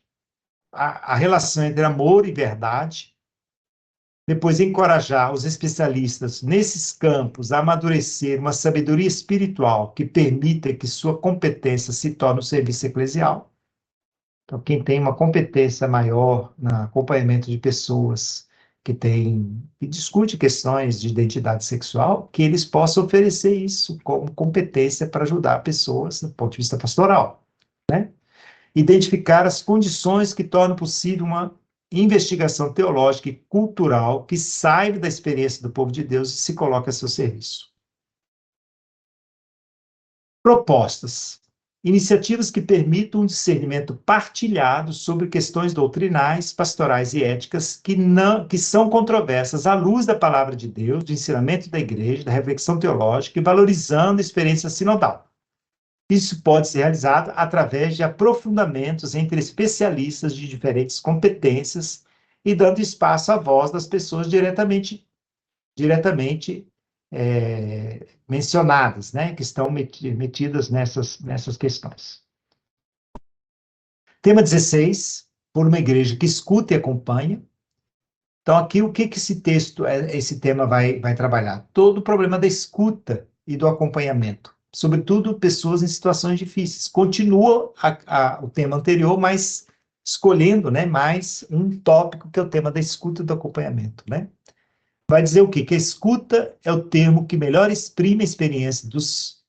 a relação entre amor e verdade. Depois, encorajar os especialistas nesses campos a amadurecer uma sabedoria espiritual que permita que sua competência se torne o serviço eclesial. Então, quem tem uma competência maior no acompanhamento de pessoas que discute questões de identidade sexual, que eles possam oferecer isso como competência para ajudar pessoas do ponto de vista pastoral, né? Identificar as condições que tornam possível uma investigação teológica e cultural que saiba da experiência do povo de Deus e se coloque a seu serviço. Propostas. Iniciativas que permitam um discernimento partilhado sobre questões doutrinais, pastorais e éticas que são controversas à luz da palavra de Deus, do ensinamento da igreja, da reflexão teológica e valorizando a experiência sinodal. Isso pode ser realizado através de aprofundamentos entre especialistas de diferentes competências e dando espaço à voz das pessoas diretamente mencionadas, né, que estão metidas nessas questões. Tema 16, por uma igreja que escuta e acompanha. Então, aqui, o que esse texto, esse tema vai trabalhar? Todo o problema da escuta e do acompanhamento, sobretudo pessoas em situações difíceis. Continua o tema anterior, mas escolhendo, né, mais um tópico que é o tema da escuta e do acompanhamento, né? Vai dizer o quê? Que a escuta é o termo que melhor exprime a experiência dos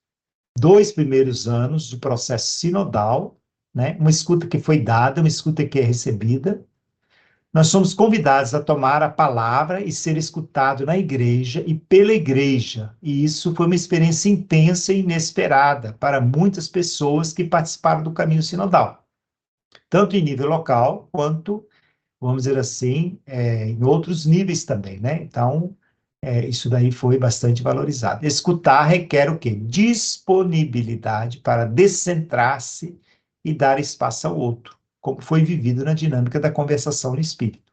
2 primeiros anos do processo sinodal, né? Uma escuta que foi dada, uma escuta que é recebida, nós somos convidados a tomar a palavra e ser escutado na igreja e pela igreja. E isso foi uma experiência intensa e inesperada para muitas pessoas que participaram do caminho sinodal, tanto em nível local quanto, vamos dizer assim, em outros níveis também, né? Então, isso daí foi bastante valorizado. Escutar requer o quê? Disponibilidade para descentrar-se e dar espaço ao outro, como foi vivido na dinâmica da conversação no espírito.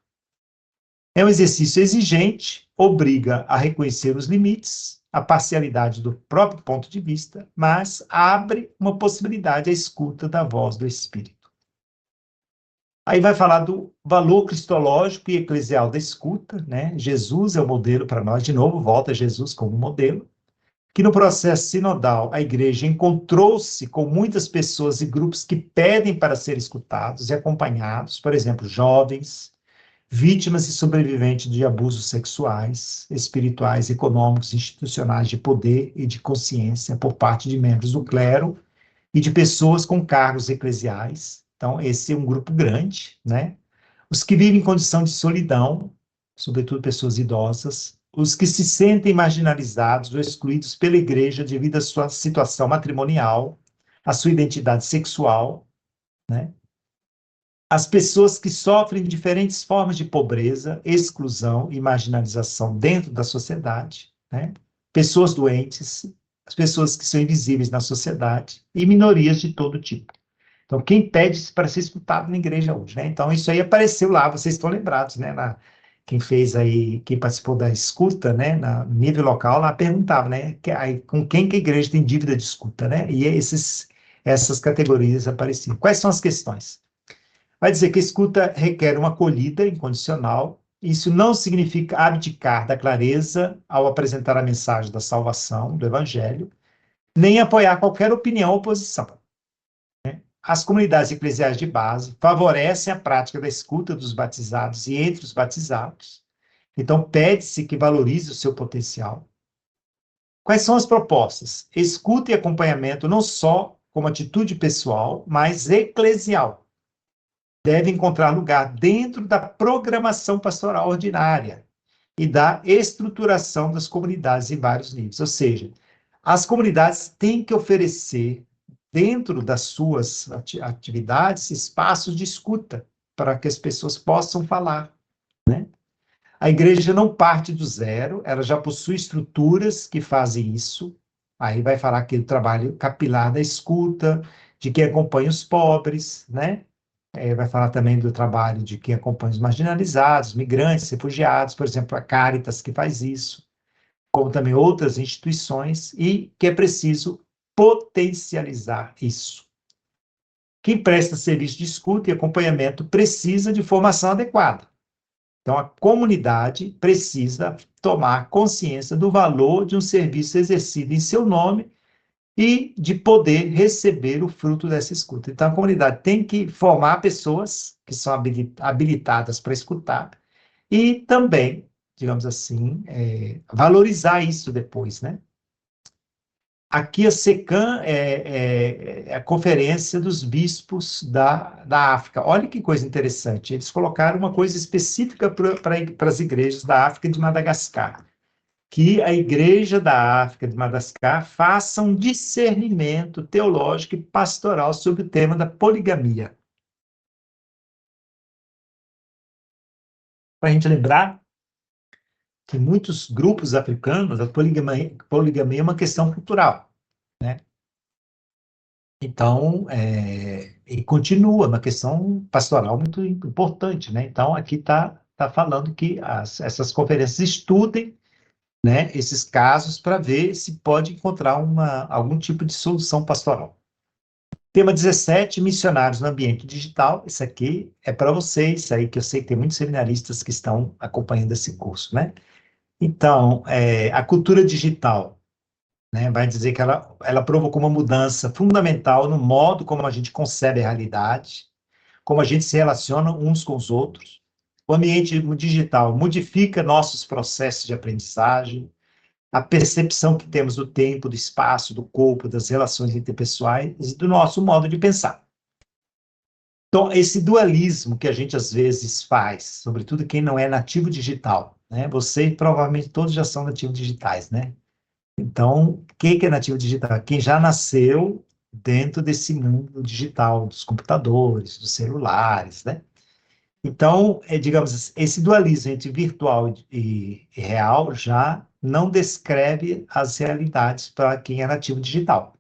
É um exercício exigente, obriga a reconhecer os limites, a parcialidade do próprio ponto de vista, mas abre uma possibilidade à escuta da voz do espírito. Aí vai falar do valor cristológico e eclesial da escuta, né? Jesus é o modelo para nós, de novo, volta Jesus como modelo, que no processo sinodal a igreja encontrou-se com muitas pessoas e grupos que pedem para ser escutados e acompanhados, por exemplo, jovens, vítimas e sobreviventes de abusos sexuais, espirituais, econômicos, institucionais de poder e de consciência por parte de membros do clero e de pessoas com cargos eclesiais. Então, esse é um grupo grande, né? Os que vivem em condição de solidão, sobretudo pessoas idosas, os que se sentem marginalizados ou excluídos pela igreja devido à sua situação matrimonial, à sua identidade sexual, né? As pessoas que sofrem diferentes formas de pobreza, exclusão e marginalização dentro da sociedade, né? Pessoas doentes, as pessoas que são invisíveis na sociedade e minorias de todo tipo. Então, quem pede para ser escutado na igreja hoje, né? Então, isso aí apareceu lá, vocês estão lembrados, né? Quem fez aí, quem participou da escuta, né? No nível local, lá perguntava, né? Com quem que a igreja tem dívida de escuta, né? E essas categorias apareciam. Quais são as questões? Vai dizer que a escuta requer uma acolhida incondicional. Isso não significa abdicar da clareza ao apresentar a mensagem da salvação, do evangelho, nem apoiar qualquer opinião ou posição. As comunidades eclesiais de base favorecem a prática da escuta dos batizados e entre os batizados. Então, pede-se que valorize o seu potencial. Quais são as propostas? Escuta e acompanhamento não só como atitude pessoal, mas eclesial. Deve encontrar lugar dentro da programação pastoral ordinária e da estruturação das comunidades em vários níveis. Ou seja, as comunidades têm que oferecer, dentro das suas atividades, espaços de escuta para que as pessoas possam falar, né? A igreja não parte do zero, ela já possui estruturas que fazem isso. Aí vai falar aqui do trabalho capilar da escuta, de quem acompanha os pobres, né? Vai falar também do trabalho de quem acompanha os marginalizados, migrantes, refugiados, por exemplo, a Caritas que faz isso, como também outras instituições, e que é preciso potencializar isso. Quem presta serviço de escuta e acompanhamento precisa de formação adequada. Então, a comunidade precisa tomar consciência do valor de um serviço exercido em seu nome e de poder receber o fruto dessa escuta. Então, a comunidade tem que formar pessoas que são habilitadas para escutar e também, digamos assim, valorizar isso depois, né? Aqui a SECAM é a Conferência dos Bispos da África. Olha que coisa interessante. Eles colocaram uma coisa específica para as igrejas da África e de Madagascar. Que a Igreja da África de Madagascar faça um discernimento teológico e pastoral sobre o tema da poligamia. Para a gente lembrar que muitos grupos africanos, a poligamia é uma questão cultural, né? Então, e continua uma questão pastoral muito importante, né? Então, aqui tá falando que essas conferências estudem, né, esses casos para ver se pode encontrar algum tipo de solução pastoral. Tema 17, missionários no ambiente digital. Isso aqui é para vocês, aí que eu sei que tem muitos seminaristas que estão acompanhando esse curso, né? Então, a cultura digital, né, vai dizer que ela provocou uma mudança fundamental no modo como a gente concebe a realidade, como a gente se relaciona uns com os outros. O ambiente digital modifica nossos processos de aprendizagem, a percepção que temos do tempo, do espaço, do corpo, das relações interpessoais e do nosso modo de pensar. Então, esse dualismo que a gente às vezes faz, sobretudo quem não é nativo digital, né? Você provavelmente todos já são nativos digitais, né? Então, o que que é nativo digital? Quem já nasceu dentro desse mundo digital, dos computadores, dos celulares, né? Então, digamos, esse dualismo entre virtual e real já não descreve as realidades para quem é nativo digital.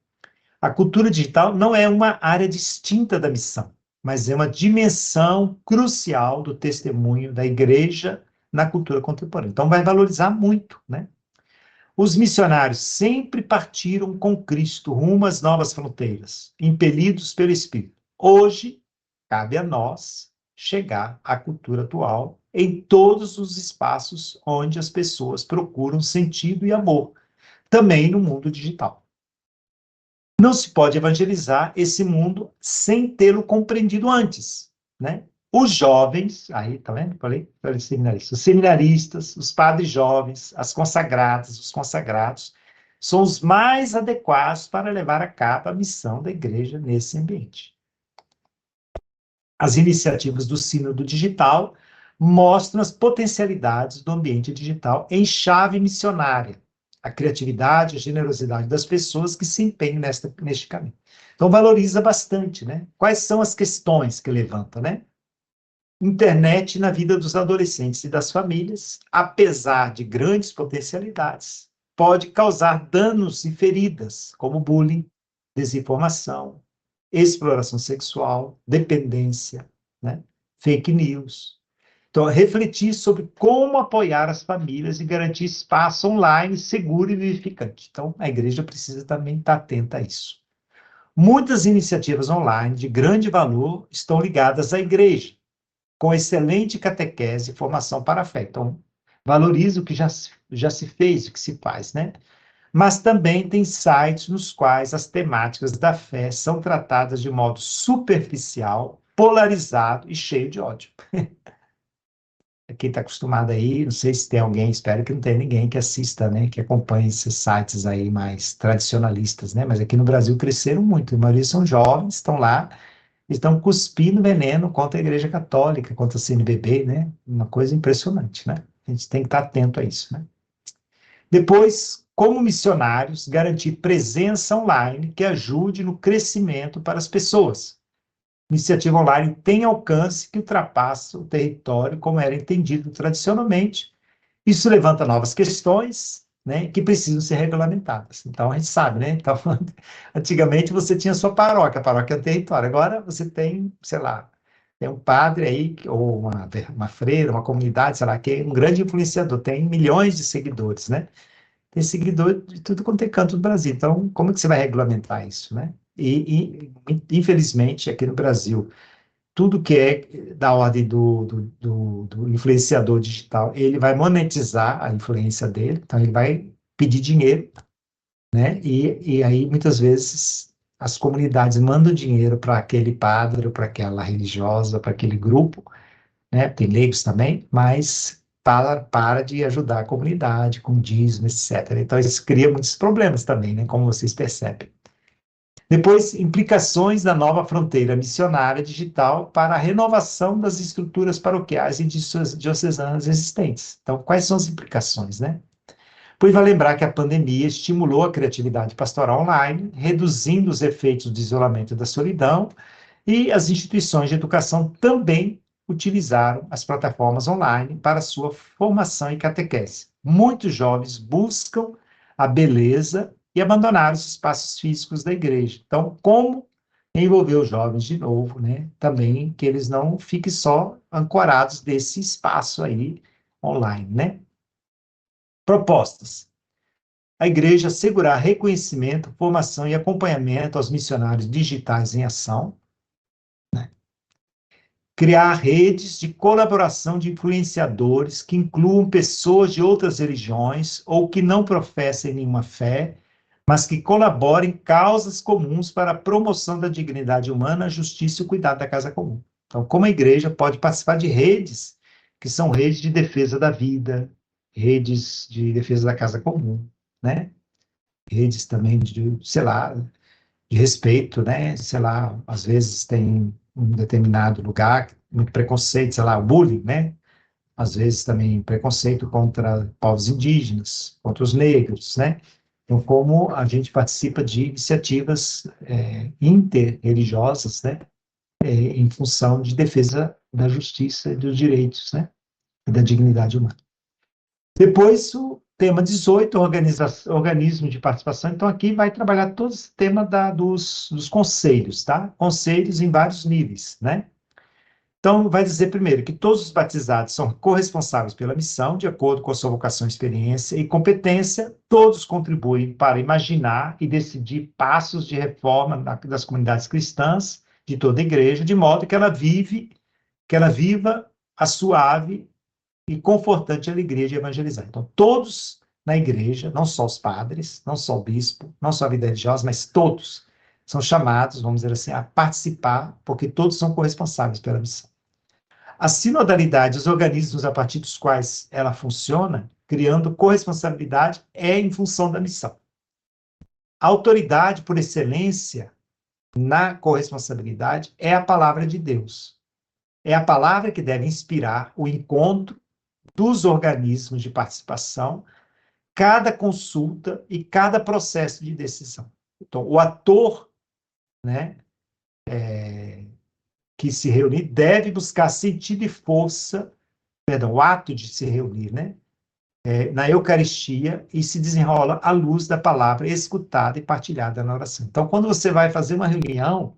A cultura digital não é uma área distinta da missão, mas é uma dimensão crucial do testemunho da igreja na cultura contemporânea. Então, vai valorizar muito, né? Os missionários sempre partiram com Cristo rumo às novas fronteiras, impelidos pelo Espírito. Hoje, cabe a nós chegar à cultura atual em todos os espaços onde as pessoas procuram sentido e amor, também no mundo digital. Não se pode evangelizar esse mundo sem tê-lo compreendido antes, né? Os jovens, aí, tá vendo? Falei seminaristas. Os seminaristas, os padres jovens, as consagradas, os consagrados, são os mais adequados para levar a cabo a missão da igreja nesse ambiente. As iniciativas do Sínodo Digital mostram as potencialidades do ambiente digital em chave missionária, a criatividade, a generosidade das pessoas que se empenham neste caminho. Então, valoriza bastante, né? Quais são as questões que levanta, né? Internet na vida dos adolescentes e das famílias, apesar de grandes potencialidades, pode causar danos e feridas, como bullying, desinformação, exploração sexual, dependência, né? Fake news. Então, refletir sobre como apoiar as famílias e garantir espaço online seguro e vivificante. Então, a igreja precisa também estar atenta a isso. Muitas iniciativas online de grande valor estão ligadas à igreja, com excelente catequese e formação para a fé. Então, valoriza o que já se fez, o que se faz, né? Mas também tem sites nos quais as temáticas da fé são tratadas de modo superficial, polarizado e cheio de ódio. Quem está acostumado aí, não sei se tem alguém, espero que não tenha ninguém que assista, né, que acompanhe esses sites aí mais tradicionalistas, né, mas aqui no Brasil cresceram muito, a maioria são jovens, estão lá, estão cuspindo veneno contra a Igreja Católica, contra a CNBB, né, uma coisa impressionante, né, a gente tem que estar atento a isso, né. Depois, como missionários, garantir presença online que ajude no crescimento para as pessoas. Iniciativa online tem alcance que ultrapassa o território como era entendido tradicionalmente. Isso levanta novas questões, né, que precisam ser regulamentadas. Então, a gente sabe, né? Então, antigamente você tinha sua paróquia, a paróquia é um território. Agora você tem, sei lá, tem um padre aí, ou uma freira, uma comunidade, sei lá, que é um grande influenciador, tem milhões de seguidores, né? Tem seguidor de tudo quanto é canto do Brasil. Então, como é que você vai regulamentar isso, né? Infelizmente, aqui no Brasil, tudo que é da ordem do influenciador digital, ele vai monetizar a influência dele, então ele vai pedir dinheiro, né? E aí, muitas vezes, as comunidades mandam dinheiro para aquele padre, para aquela religiosa, para aquele grupo, né? Tem leigos também, mas para de ajudar a comunidade com dízimo, etc. Então, isso cria muitos problemas também, né? Como vocês percebem. Depois, implicações da nova fronteira missionária digital para a renovação das estruturas paroquiais e diocesanas existentes. Então, quais são as implicações, né? Pois vai lembrar que a pandemia estimulou a criatividade pastoral online, reduzindo os efeitos do isolamento e da solidão, e as instituições de educação também utilizaram as plataformas online para sua formação e catequese. Muitos jovens buscam a beleza e abandonaram os espaços físicos da igreja. Então, como envolver os jovens de novo, né? Também que eles não fiquem só ancorados desse espaço aí online, né? Propostas. A igreja assegurar reconhecimento, formação e acompanhamento aos missionários digitais em ação, criar redes de colaboração de influenciadores que incluam pessoas de outras religiões ou que não professem nenhuma fé, mas que colaborem em causas comuns para a promoção da dignidade humana, a justiça e o cuidado da casa comum. Então, como a igreja pode participar de redes, que são redes de defesa da vida, redes de defesa da casa comum, né? Redes também de, sei lá, de respeito, né? Sei lá, às vezes tem um determinado lugar, muito preconceito, sei lá, o bullying, né? Às vezes também preconceito contra povos indígenas, contra os negros, né? Então, como a gente participa de iniciativas interreligiosas, né? Em função de defesa da justiça e dos direitos, né? E da dignidade humana. Depois, o tema 18, organismo de participação. Então, aqui vai trabalhar todo esse tema dos conselhos, tá? Conselhos em vários níveis, né? Então, vai dizer primeiro que todos os batizados são corresponsáveis pela missão, de acordo com a sua vocação, experiência e competência. Todos contribuem para imaginar e decidir passos de reforma das comunidades cristãs de toda a igreja, de modo que ela viva a suave e confortante alegria de evangelizar. Então, todos na igreja, não só os padres, não só o bispo, não só a vida religiosa, mas todos são chamados, vamos dizer assim, a participar, porque todos são corresponsáveis pela missão. A sinodalidade, os organismos a partir dos quais ela funciona, criando corresponsabilidade, é em função da missão. A autoridade por excelência na corresponsabilidade é a palavra de Deus. É a palavra que deve inspirar o encontro dos organismos de participação, cada consulta e cada processo de decisão. Então, o ator, né, que se reunir deve buscar sentido e força, perdão, o ato de se reunir, né, na Eucaristia e se desenrola à luz da palavra escutada e partilhada na oração. Então, quando você vai fazer uma reunião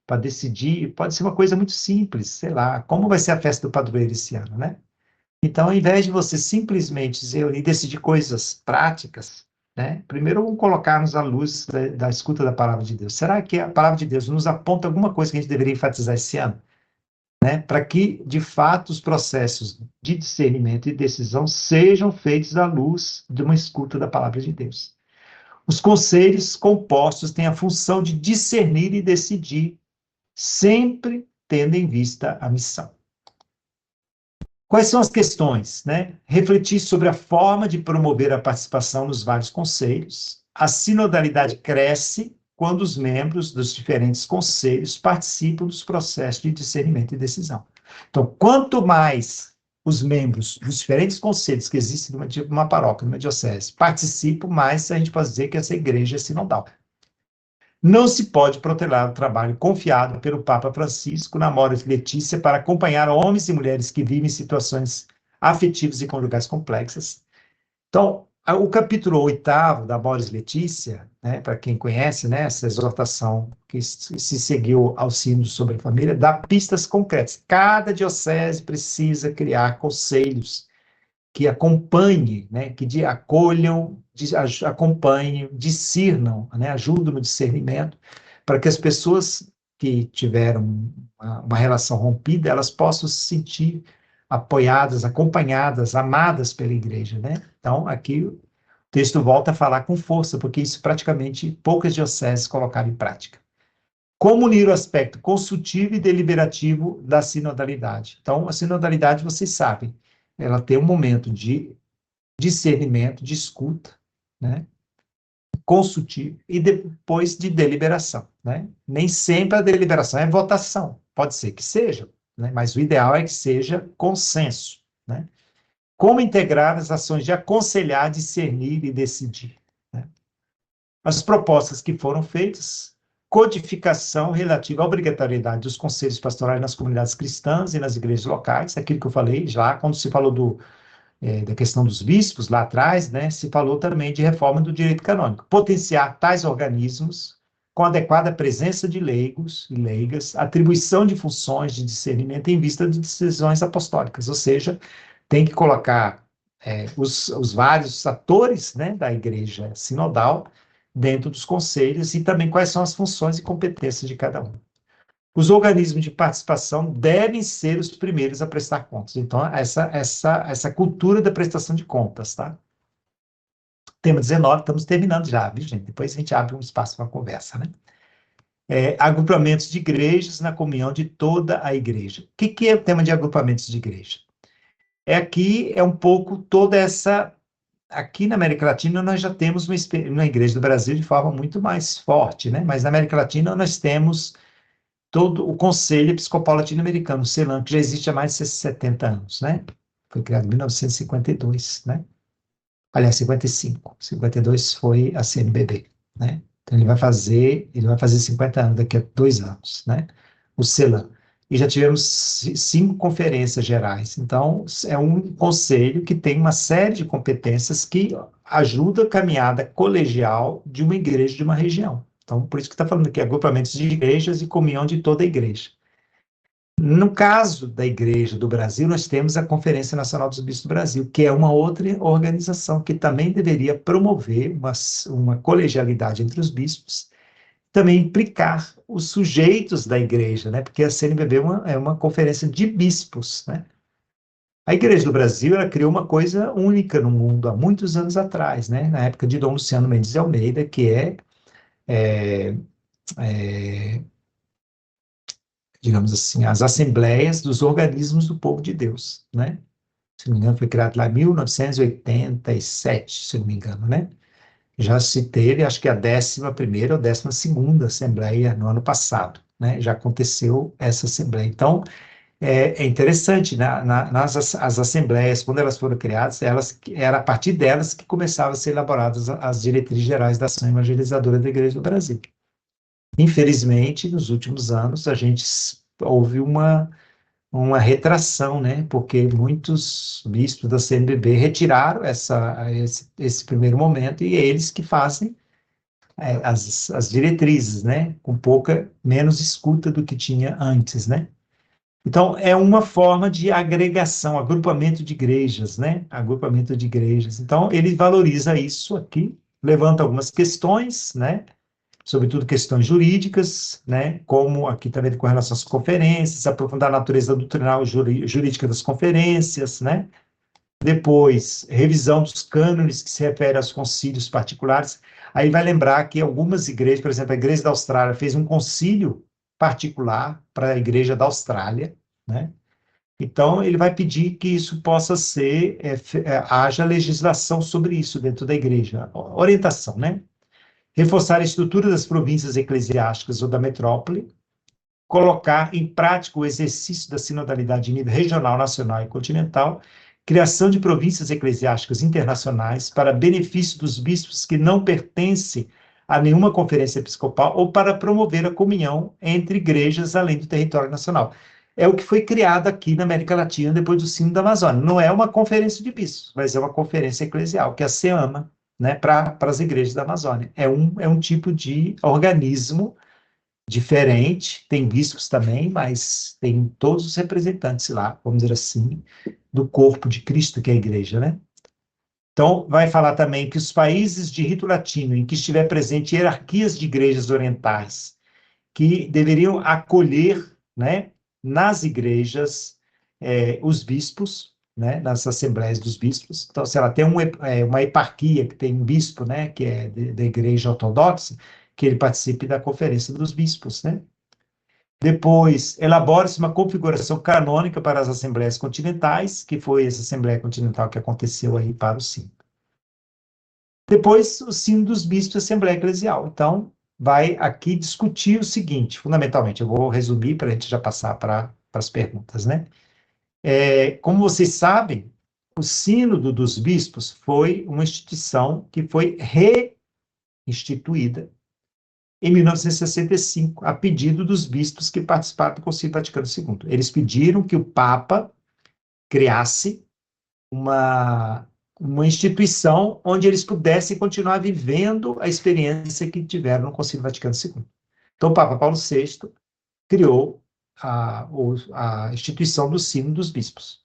para decidir, pode ser uma coisa muito simples, sei lá, como vai ser a festa do padroeiro esse ano, né? Então, ao invés de você simplesmente se reunir e decidir coisas práticas, né? Primeiro vamos colocar-nos à luz da escuta da palavra de Deus. Será que a palavra de Deus nos aponta alguma coisa que a gente deveria enfatizar esse ano? Né? Para que, de fato, os processos de discernimento e decisão sejam feitos à luz de uma escuta da palavra de Deus. Os conselhos compostos têm a função de discernir e decidir, sempre tendo em vista a missão. Quais são as questões? Né? Refletir sobre a forma de promover a participação nos vários conselhos. A sinodalidade cresce quando os membros dos diferentes conselhos participam dos processos de discernimento e decisão. Então, quanto mais os membros dos diferentes conselhos que existem numa paróquia, numa diocese, participam, mais a gente pode dizer que essa igreja é sinodal. Não se pode protelar o trabalho confiado pelo Papa Francisco na Amoris Laetitia para acompanhar homens e mulheres que vivem situações afetivas e conjugais complexas. Então, o capítulo 8º da Amoris Laetitia, né, para quem conhece, né, essa exortação que se seguiu ao Sínodo sobre a família, dá pistas concretas. Cada diocese precisa criar conselhos que acompanhem, né, que acolham, acompanhem, discernam, né, ajudem no discernimento, para que as pessoas que tiveram uma relação rompida, elas possam se sentir apoiadas, acompanhadas, amadas pela igreja, né? Então, aqui o texto volta a falar com força, porque isso praticamente poucas dioceses colocaram em prática. Como unir o aspecto consultivo e deliberativo da sinodalidade? Então, a sinodalidade, vocês sabem, ela tem um momento de discernimento, de escuta, né? Consultivo, e depois de deliberação, né? Nem sempre a deliberação é votação, pode ser que seja, né? Mas o ideal é que seja consenso, né? Como integrar as ações de aconselhar, discernir e decidir, né? As propostas que foram feitas, codificação relativa à obrigatoriedade dos conselhos pastorais nas comunidades cristãs e nas igrejas locais, aquilo que eu falei já, quando se falou da questão dos bispos lá atrás, né, se falou também de reforma do direito canônico. Potenciar tais organismos com adequada presença de leigos e leigas, atribuição de funções de discernimento em vista de decisões apostólicas, ou seja, tem que colocar os vários atores, né, da igreja sinodal dentro dos conselhos e também quais são as funções e competências de cada um. Os organismos de participação devem ser os primeiros a prestar contas. Então, essa cultura da prestação de contas, tá? Tema 19, estamos terminando já, viu, gente? Depois a gente abre um espaço para conversa, né? Agrupamentos de igrejas na comunhão de toda a igreja. O que é o tema de agrupamentos de igreja? Aqui é um pouco toda essa... Aqui na América Latina nós já temos uma igreja do Brasil de forma muito mais forte, né? Mas na América Latina nós temos todo o Conselho Episcopal Latino-Americano, o CELAM, que já existe há mais de 70 anos, né? Foi criado em 1952, né? Aliás, 55. 52 foi a CNBB, né? Então, ele vai fazer 50 anos daqui a 2 anos, né? O CELAM. E já tivemos 5 conferências gerais. Então, é um conselho que tem uma série de competências que ajuda a caminhada colegial de uma igreja de uma região. Então, por isso que está falando aqui, agrupamentos de igrejas e comunhão de toda a igreja. No caso da Igreja do Brasil, nós temos a Conferência Nacional dos Bispos do Brasil, que é uma outra organização que também deveria promover uma colegialidade entre os bispos, também implicar os sujeitos da Igreja, né? Porque a CNBB é uma conferência de bispos, né? A Igreja do Brasil, ela criou uma coisa única no mundo há muitos anos atrás, né? Na época de Dom Luciano Mendes de Almeida, que é, é digamos assim, as assembleias dos organismos do povo de Deus, né? Se não me engano, foi criado lá em 1987, se não me engano, né? Já se teve, acho que a 11ª ou 12ª Assembleia no ano passado, né? Já aconteceu essa Assembleia. Então, é interessante, as Assembleias, quando elas foram criadas, era a partir delas que começavam a ser elaboradas as diretrizes gerais da ação evangelizadora da Igreja do Brasil. Infelizmente, nos últimos anos, a gente houve uma retração, né? Porque muitos bispos da CNBB retiraram esse primeiro momento e é eles que fazem as diretrizes, né? Com menos escuta do que tinha antes, né? Então, é uma forma de agregação, agrupamento de igrejas, né? Agrupamento de igrejas. Então, ele valoriza isso aqui, levanta algumas questões, né? Sobretudo questões jurídicas, né, como aqui também com relação às conferências, aprofundar a natureza doutrinal jurídica das conferências, né, depois, revisão dos cânones que se refere aos concílios particulares, aí vai lembrar que algumas igrejas, por exemplo, a Igreja da Austrália fez um concílio particular para a Igreja da Austrália, né, então ele vai pedir que isso possa ser, haja legislação sobre isso dentro da igreja, orientação, né, reforçar a estrutura das províncias eclesiásticas ou da metrópole, colocar em prática o exercício da sinodalidade em nível regional, nacional e continental, criação de províncias eclesiásticas internacionais para benefício dos bispos que não pertencem a nenhuma conferência episcopal ou para promover a comunhão entre igrejas além do território nacional. É o que foi criado aqui na América Latina depois do Sínodo da Amazônia. Não é uma conferência de bispos, mas é uma conferência eclesial, que é a SEAMA, né, para as igrejas da Amazônia. É um tipo de organismo diferente, tem bispos também, mas tem todos os representantes lá, vamos dizer assim, do corpo de Cristo, que é a igreja, né? Então, vai falar também que os países de rito latino em que estiver presente hierarquias de igrejas orientais que deveriam acolher, né, nas igrejas, os bispos, né, nas assembleias dos bispos. Então, se ela tem uma eparquia que tem um bispo, né, que é da igreja ortodoxa, que ele participe da conferência dos bispos, né? Depois, elabora-se uma configuração canônica para as assembleias continentais, que foi essa assembleia continental que aconteceu aí para o sínodo. Depois, o sínodo dos bispos e assembleia eclesial. Então, vai aqui discutir o seguinte, fundamentalmente, eu vou resumir para a gente já passar para as perguntas, né? Como vocês sabem, o sínodo dos bispos foi uma instituição que foi reinstituída em 1965, a pedido dos bispos que participaram do Concílio Vaticano II. Eles pediram que o Papa criasse uma instituição onde eles pudessem continuar vivendo a experiência que tiveram no Concílio Vaticano II. Então, o Papa Paulo VI criou a instituição do Sínodo dos Bispos.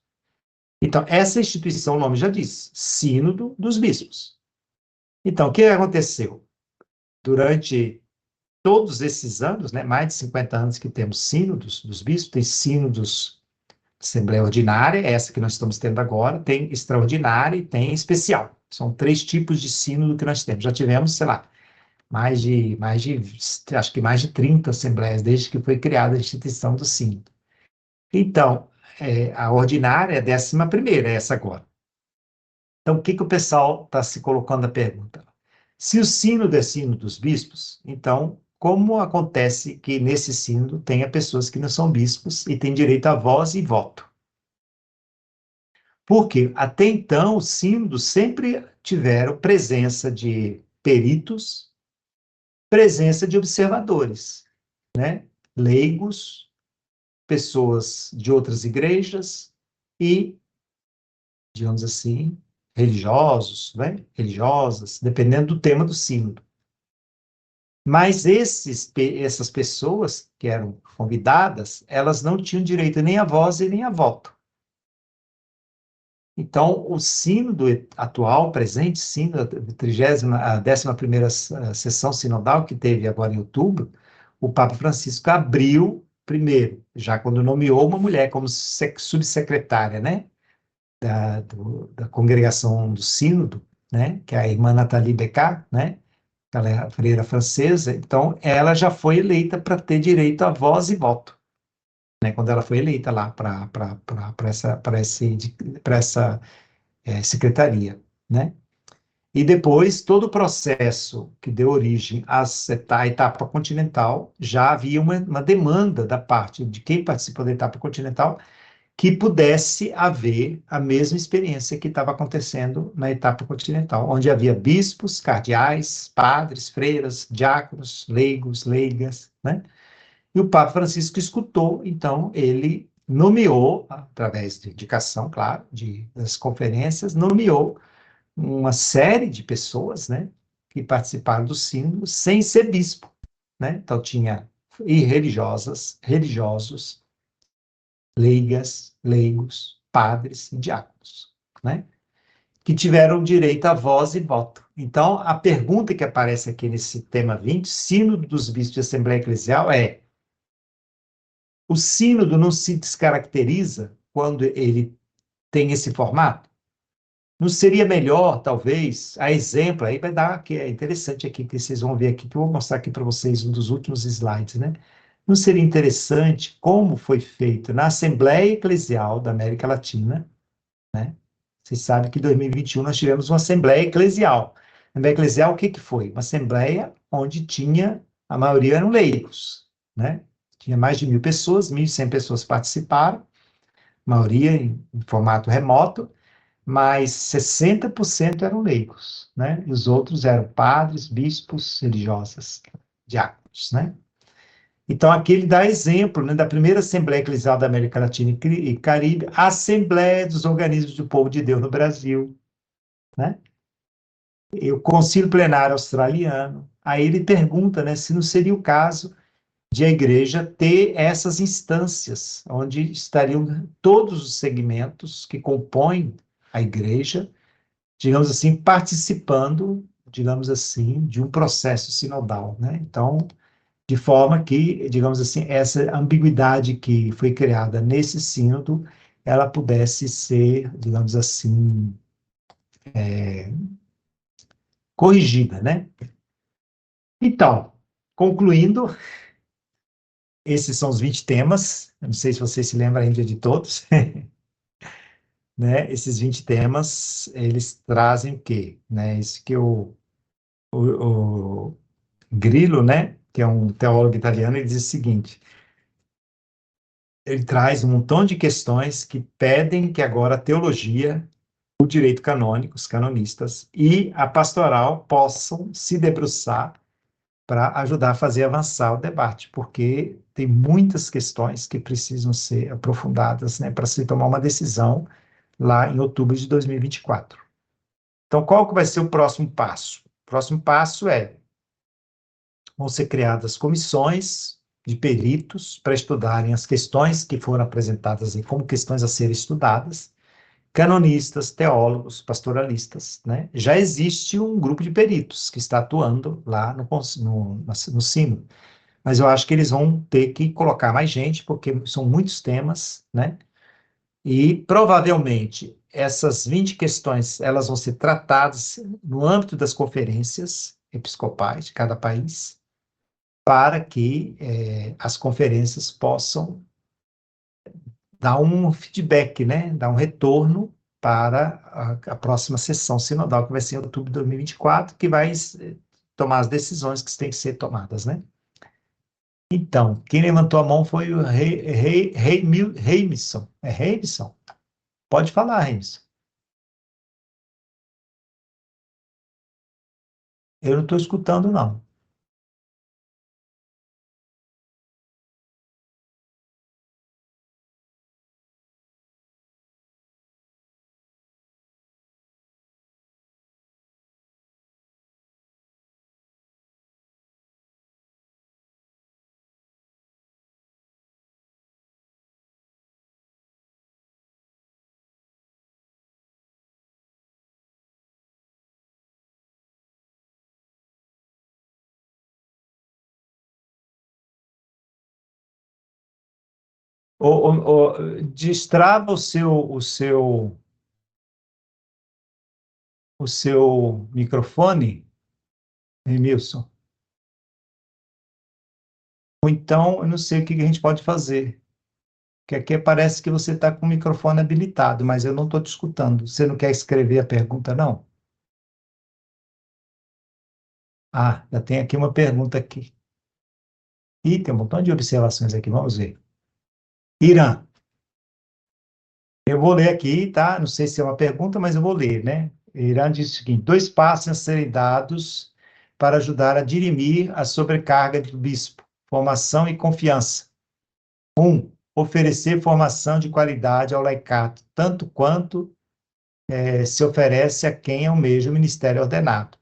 Então, essa instituição, o nome já diz, Sínodo dos Bispos. Então, o que aconteceu? Durante todos esses anos, né, mais de 50 anos que temos sínodos dos bispos, tem sínodos Assembleia Ordinária, essa que nós estamos tendo agora, tem extraordinária e tem especial. São 3 tipos de sínodo que nós temos. Já tivemos, sei lá, acho que mais de 30 assembleias, desde que foi criada a instituição do sínodo. Então, a ordinária é a 11ª, é essa agora. Então, o que o pessoal está se colocando a pergunta? Se o sínodo é sínodo dos bispos, então como acontece que nesse sínodo tenha pessoas que não são bispos e têm direito a voz e voto? Porque até então os sínodos sempre tiveram presença de peritos, presença de observadores, né? Leigos, pessoas de outras igrejas e, digamos assim, religiosos, né? Religiosas, dependendo do tema do sínodo. Mas essas pessoas que eram convidadas, elas não tinham direito nem a voz e nem a voto. Então, o sínodo atual, presente, sínodo, a 11ª sessão sinodal, que teve agora em outubro, o Papa Francisco abriu, primeiro, já quando nomeou uma mulher como subsecretária, né, da congregação do sínodo, né, que é a irmã Nathalie Beccat, né, ela é a freira francesa, então ela já foi eleita para ter direito a voz e voto, né, quando ela foi eleita lá para essa secretaria, né? E depois, todo o processo que deu origem à etapa continental, já havia uma demanda da parte de quem participou da etapa continental que pudesse haver a mesma experiência que estava acontecendo na etapa continental, onde havia bispos, cardeais, padres, freiras, diáconos, leigos, leigas, né? E o Papa Francisco escutou, então ele nomeou, através de indicação, claro, das conferências, nomeou uma série de pessoas, né, que participaram do sínodo sem ser bispo, né? Então tinha religiosas, religiosos, leigas, leigos, padres e diáconos, né? Que tiveram direito a voz e voto. Então, a pergunta que aparece aqui nesse tema 20, Sínodo dos Bispos de Assembleia Eclesial, é: o sínodo não se descaracteriza quando ele tem esse formato? Não seria melhor, talvez, a exemplo, aí vai dar, que é interessante aqui, que vocês vão ver aqui, que eu vou mostrar aqui para vocês um dos últimos slides, né? Não seria interessante como foi feito na Assembleia Eclesial da América Latina, né? Vocês sabem que em 2021 nós tivemos uma Assembleia Eclesial. A Assembleia Eclesial, o que que foi? Uma Assembleia onde tinha, a maioria eram leigos, né? Tinha mais de 1.000 pessoas, 1.100 pessoas participaram, maioria em formato remoto, mas 60% eram leigos, né? E os outros eram padres, bispos, religiosas, diáconos, né? Então, aqui ele dá exemplo, né, da primeira Assembleia Eclesial da América Latina e Caribe, a Assembleia dos Organismos do Povo de Deus no Brasil, né? E o Concílio Plenário Australiano. Aí ele pergunta, né, se não seria o caso de a igreja ter essas instâncias, onde estariam todos os segmentos que compõem a igreja, digamos assim, participando, digamos assim, de um processo sinodal, né? Então, de forma que, digamos assim, essa ambiguidade que foi criada nesse sínodo, ela pudesse ser, digamos assim, corrigida, né? Então, concluindo, esses são os 20 temas, eu não sei se vocês se lembram ainda de todos, né? Esses 20 temas, eles trazem o quê? Né? Isso que o Grillo, né, que é um teólogo italiano, ele diz o seguinte: ele traz um montão de questões que pedem que agora a teologia, o direito canônico, os canonistas, e a pastoral possam se debruçar para ajudar a fazer avançar o debate, porque tem muitas questões que precisam ser aprofundadas, né, para se tomar uma decisão lá em outubro de 2024. Então, qual que vai ser o próximo passo? O próximo passo vão ser criadas comissões de peritos para estudarem as questões que foram apresentadas aí como questões a serem estudadas, canonistas, teólogos, pastoralistas, né? Já existe um grupo de peritos que está atuando lá no Sínodo, mas eu acho que eles vão ter que colocar mais gente, porque são muitos temas, né? E provavelmente essas 20 questões, elas vão ser tratadas no âmbito das conferências episcopais de cada país, para que as conferências possam dar um feedback, né? Dar um retorno para a próxima sessão sinodal, que vai ser em outubro de 2024, que vai tomar as decisões que têm que ser tomadas, né? Então, quem levantou a mão foi o Reimson. É Reimson? Pode falar, Reimson. Eu não estou escutando, não. Destrava o seu microfone, Emilson. Ou então, eu não sei o que a gente pode fazer. Que aqui parece que você está com o microfone habilitado, mas eu não estou te escutando. Você não quer escrever a pergunta, não? Ah, já tem aqui uma pergunta aqui. Ih, tem um montão de observações aqui, vamos ver. Irã, eu vou ler aqui, tá? Não sei se é uma pergunta, mas eu vou ler, né? Irã diz o seguinte: dois passos a serem dados para ajudar a dirimir a sobrecarga do bispo, formação e confiança. Um, oferecer formação de qualidade ao laicato, tanto quanto se oferece a quem almeja o ministério ordenado.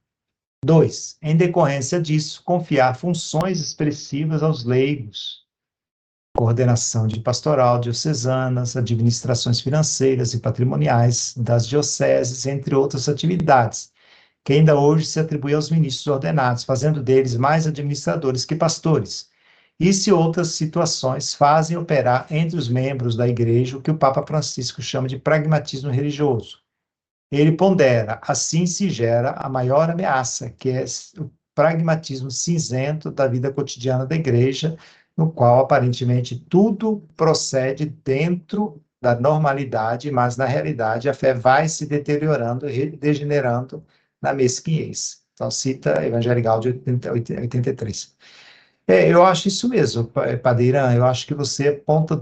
Dois, em decorrência disso, confiar funções expressivas aos leigos, coordenação de pastoral diocesanas, administrações financeiras e patrimoniais das dioceses, entre outras atividades, que ainda hoje se atribui aos ministros ordenados, fazendo deles mais administradores que pastores. E se outras situações fazem operar entre os membros da igreja o que o Papa Francisco chama de pragmatismo religioso. Ele pondera, assim se gera a maior ameaça, que é o pragmatismo cinzento da vida cotidiana da igreja, no qual aparentemente tudo procede dentro da normalidade, mas na realidade a fé vai se deteriorando e degenerando na mesquinhez. Então, cita Evangelho Gaudium de 83. Eu acho isso mesmo, Padeira. Eu acho que você aponta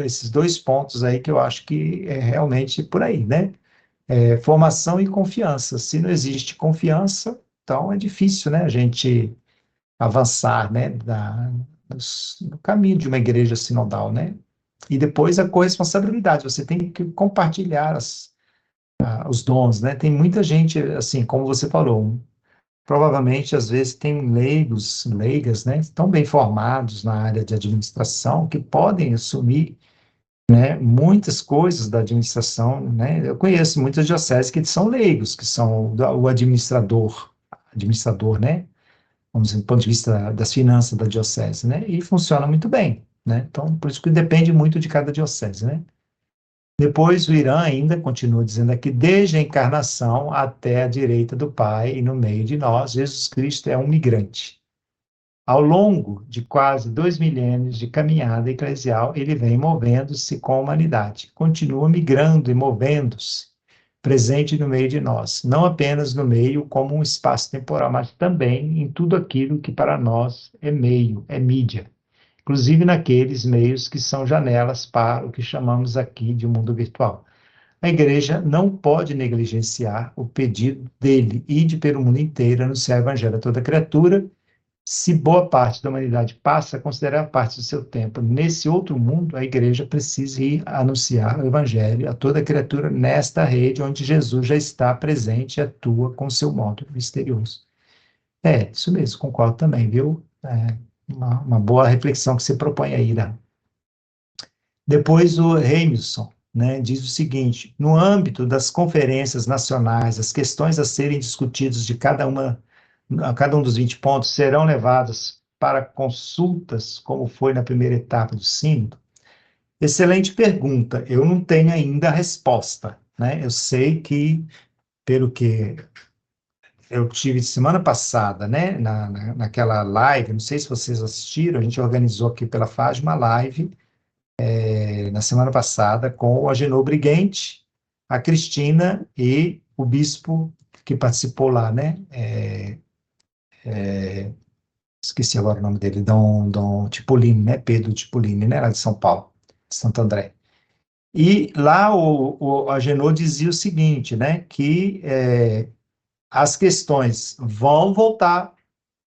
esses dois pontos aí que eu acho que é realmente por aí, né? Formação e confiança. Se não existe confiança, então é difícil, né, a gente avançar, né, no caminho de uma igreja sinodal, né? E depois a corresponsabilidade, você tem que compartilhar os dons, né? Tem muita gente, assim, como você falou, provavelmente, às vezes, tem leigos, leigas, né, tão bem formados na área de administração, que podem assumir, né, muitas coisas da administração, né? Eu conheço muitas dioceses que são leigos, que são o administrador, né? Vamos dizer, do ponto de vista das finanças da diocese, né? E funciona muito bem, né? Então, por isso que depende muito de cada diocese, né? Depois, o Irã ainda continua dizendo aqui, desde a encarnação até a direita do Pai e no meio de nós, Jesus Cristo é um migrante. Ao longo de quase 2 milênios de caminhada eclesial, ele vem movendo-se com a humanidade, continua migrando e movendo-se, presente no meio de nós, não apenas no meio como um espaço temporal, mas também em tudo aquilo que para nós é meio, é mídia, inclusive naqueles meios que são janelas para o que chamamos aqui de mundo virtual. A igreja não pode negligenciar o pedido dele, ide pelo mundo inteiro, anunciar o evangelho a toda criatura. Se boa parte da humanidade passa a considerar parte do seu tempo nesse outro mundo, a igreja precisa ir anunciar o evangelho a toda criatura nesta rede onde Jesus já está presente e atua com seu modo misterioso. Isso mesmo, concordo também, viu? Uma boa reflexão que você propõe aí, né? Depois o Remilson, né, diz o seguinte: no âmbito das conferências nacionais, as questões a serem discutidas a cada um dos 20 pontos serão levadas para consultas, como foi na primeira etapa do sínodo? Excelente pergunta. Eu não tenho ainda a resposta, né? Eu sei que, pelo que eu tive semana passada, né, naquela live, não sei se vocês assistiram, a gente organizou aqui pela FAG uma live na semana passada com o Agenor Briguente, a Cristina e o bispo que participou lá, né? esqueci agora o nome dele, Dom Cipollini, né? Pedro Cipollini, né? Lá de São Paulo, de Santo André. E lá o Agenor dizia o seguinte, né? Que as questões vão voltar.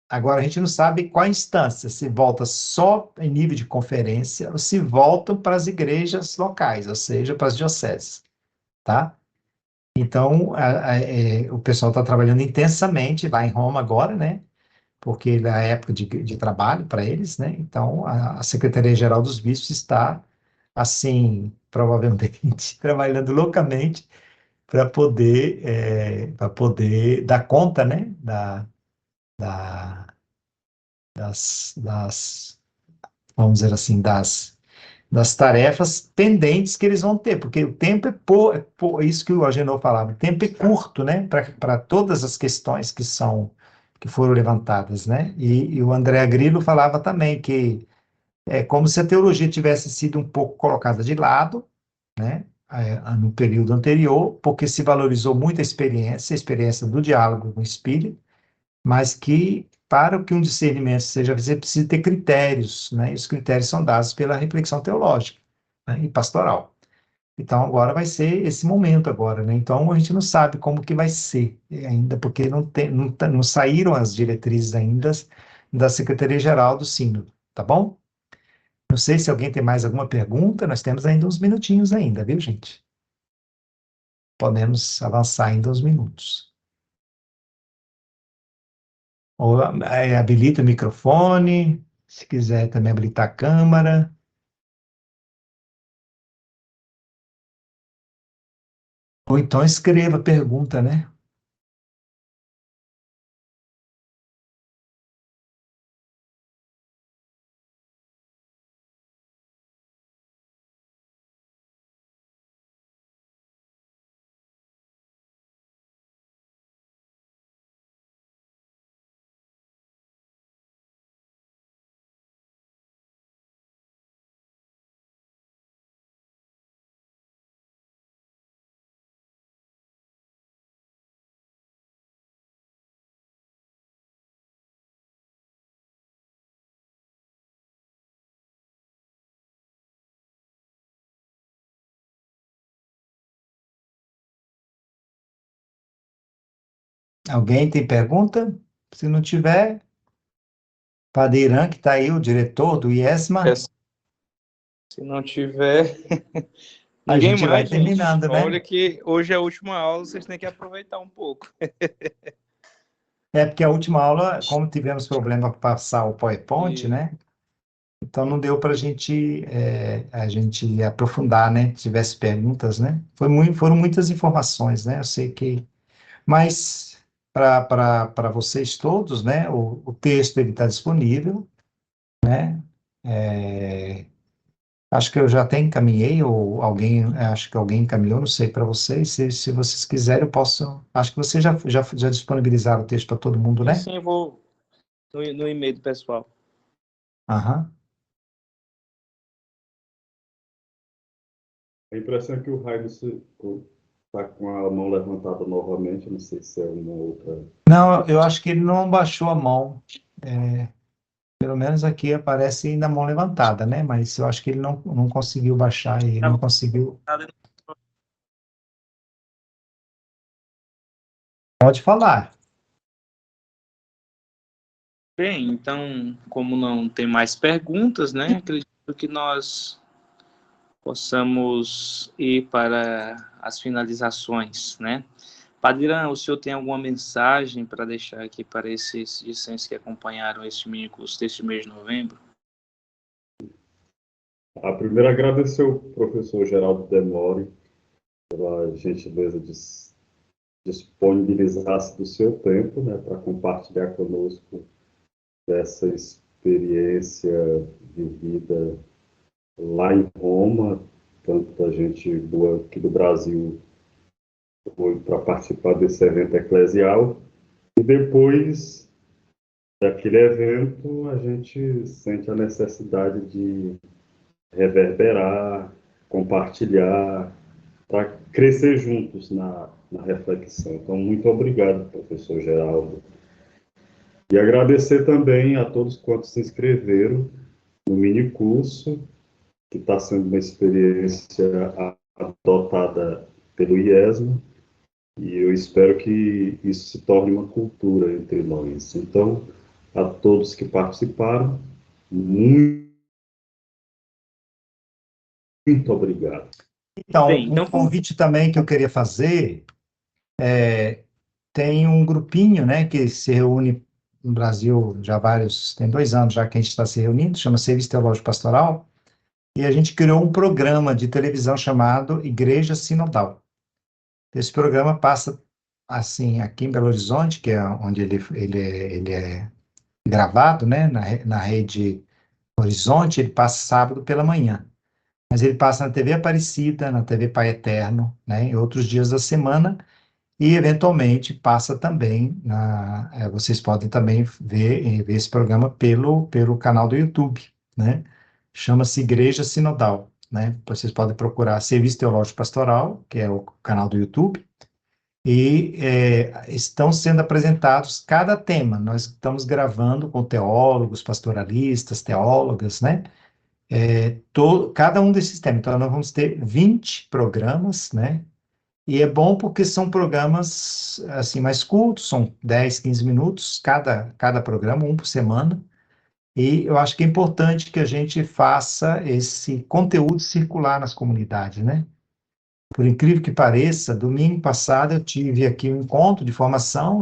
Agora, a gente não sabe qual instância, se volta só em nível de conferência ou se voltam para as igrejas locais, ou seja, para as dioceses, tá? Então, o pessoal está trabalhando intensamente lá em Roma agora, né? Porque é a época de trabalho para eles, né? Então, a Secretaria-Geral dos Bispos está, assim, provavelmente, trabalhando loucamente para poder dar conta, né? Da, das, vamos dizer assim, das tarefas pendentes que eles vão ter, porque o tempo isso que o Agenor falava, o tempo é curto, né, para todas as questões que foram levantadas, né, e o André Grillo falava também que é como se a teologia tivesse sido um pouco colocada de lado, né, no período anterior, porque se valorizou muito a experiência do diálogo com o Espírito, mas que para que um discernimento seja feito, precisa ter critérios, né? E os critérios são dados pela reflexão teológica, né? E pastoral. Então agora vai ser esse momento agora, né? Então a gente não sabe como que vai ser ainda, porque não saíram as diretrizes ainda da Secretaria-Geral do Sínodo, tá bom? Não sei se alguém tem mais alguma pergunta, nós temos ainda uns minutinhos ainda, viu, gente? Podemos avançar ainda uns minutos. Ou habilita o microfone, se quiser também habilitar a câmera. Ou então escreva a pergunta, né? Alguém tem pergunta? Se não tiver, Padeiran, que está aí, o diretor do IESMA, Se não tiver, a ninguém gente vai mais, gente. terminando, né? Olha que hoje é a última aula, vocês têm que aproveitar um pouco. É porque a última aula, como tivemos problema para passar o PowerPoint, E, né? Então não deu para a gente aprofundar, né? Se tivesse perguntas, né? Foram muitas informações, né? Eu sei que mas para vocês todos, né, o texto ele está disponível, né? Acho que eu já até encaminhei, ou alguém, acho que alguém encaminhou, não sei para vocês. Se vocês quiserem, eu posso. Acho que vocês já disponibilizaram o texto para todo mundo, e né? sim, eu vou no e-mail do pessoal. Aham. A impressão é que o Raio está com a mão levantada novamente, não sei se é uma outra. Não, eu acho que ele não baixou a mão. Pelo menos aqui aparece na mão levantada, né? Mas eu acho que ele não conseguiu baixar, ele não conseguiu. Pode falar. Bem, então, como não tem mais perguntas, né? Acredito que nós possamos ir para as finalizações, né? Padre Irã, o senhor tem alguma mensagem para deixar aqui para esses discentes que acompanharam este mini curso deste mês de novembro? A primeira, agradecer ao professor Geraldo Demore pela gentileza de disponibilizar-se do seu tempo, né, para compartilhar conosco dessa experiência vivida lá em Roma, tanto da gente aqui do Brasil foi para participar desse evento eclesial, e depois daquele evento a gente sente a necessidade de reverberar, compartilhar, para crescer juntos na reflexão. Então, muito obrigado, professor Geraldo. E agradecer também a todos quantos se inscreveram no mini curso, que está sendo uma experiência adotada pelo IESMA, e eu espero que isso se torne uma cultura entre nós. Então, a todos que participaram, muito, muito obrigado. Então, Bem, um então, convite também que eu queria fazer, tem um grupinho, né, que se reúne no Brasil já há tem 2 anos já que a gente está se reunindo, chama Serviço Teológico Pastoral, e a gente criou um programa de televisão chamado Igreja Sinodal. Esse programa passa, assim, aqui em Belo Horizonte, que é onde ele é gravado, né, na rede Horizonte, ele passa sábado pela manhã. Mas ele passa na TV Aparecida, na TV Pai Eterno, né, em outros dias da semana, e eventualmente passa também vocês podem também ver esse programa pelo canal do YouTube, né? Chama-se Igreja Sinodal, né? Vocês podem procurar Serviço Teológico Pastoral, que é o canal do YouTube, e estão sendo apresentados cada tema. Nós estamos gravando com teólogos, pastoralistas, teólogas, né? Cada um desses temas. Então, nós vamos ter 20 programas, né? E é bom porque são programas assim mais curtos, são 10, 15 minutos cada programa, um por semana. E eu acho que é importante que a gente faça esse conteúdo circular nas comunidades, né? Por incrível que pareça, domingo passado eu tive aqui um encontro de formação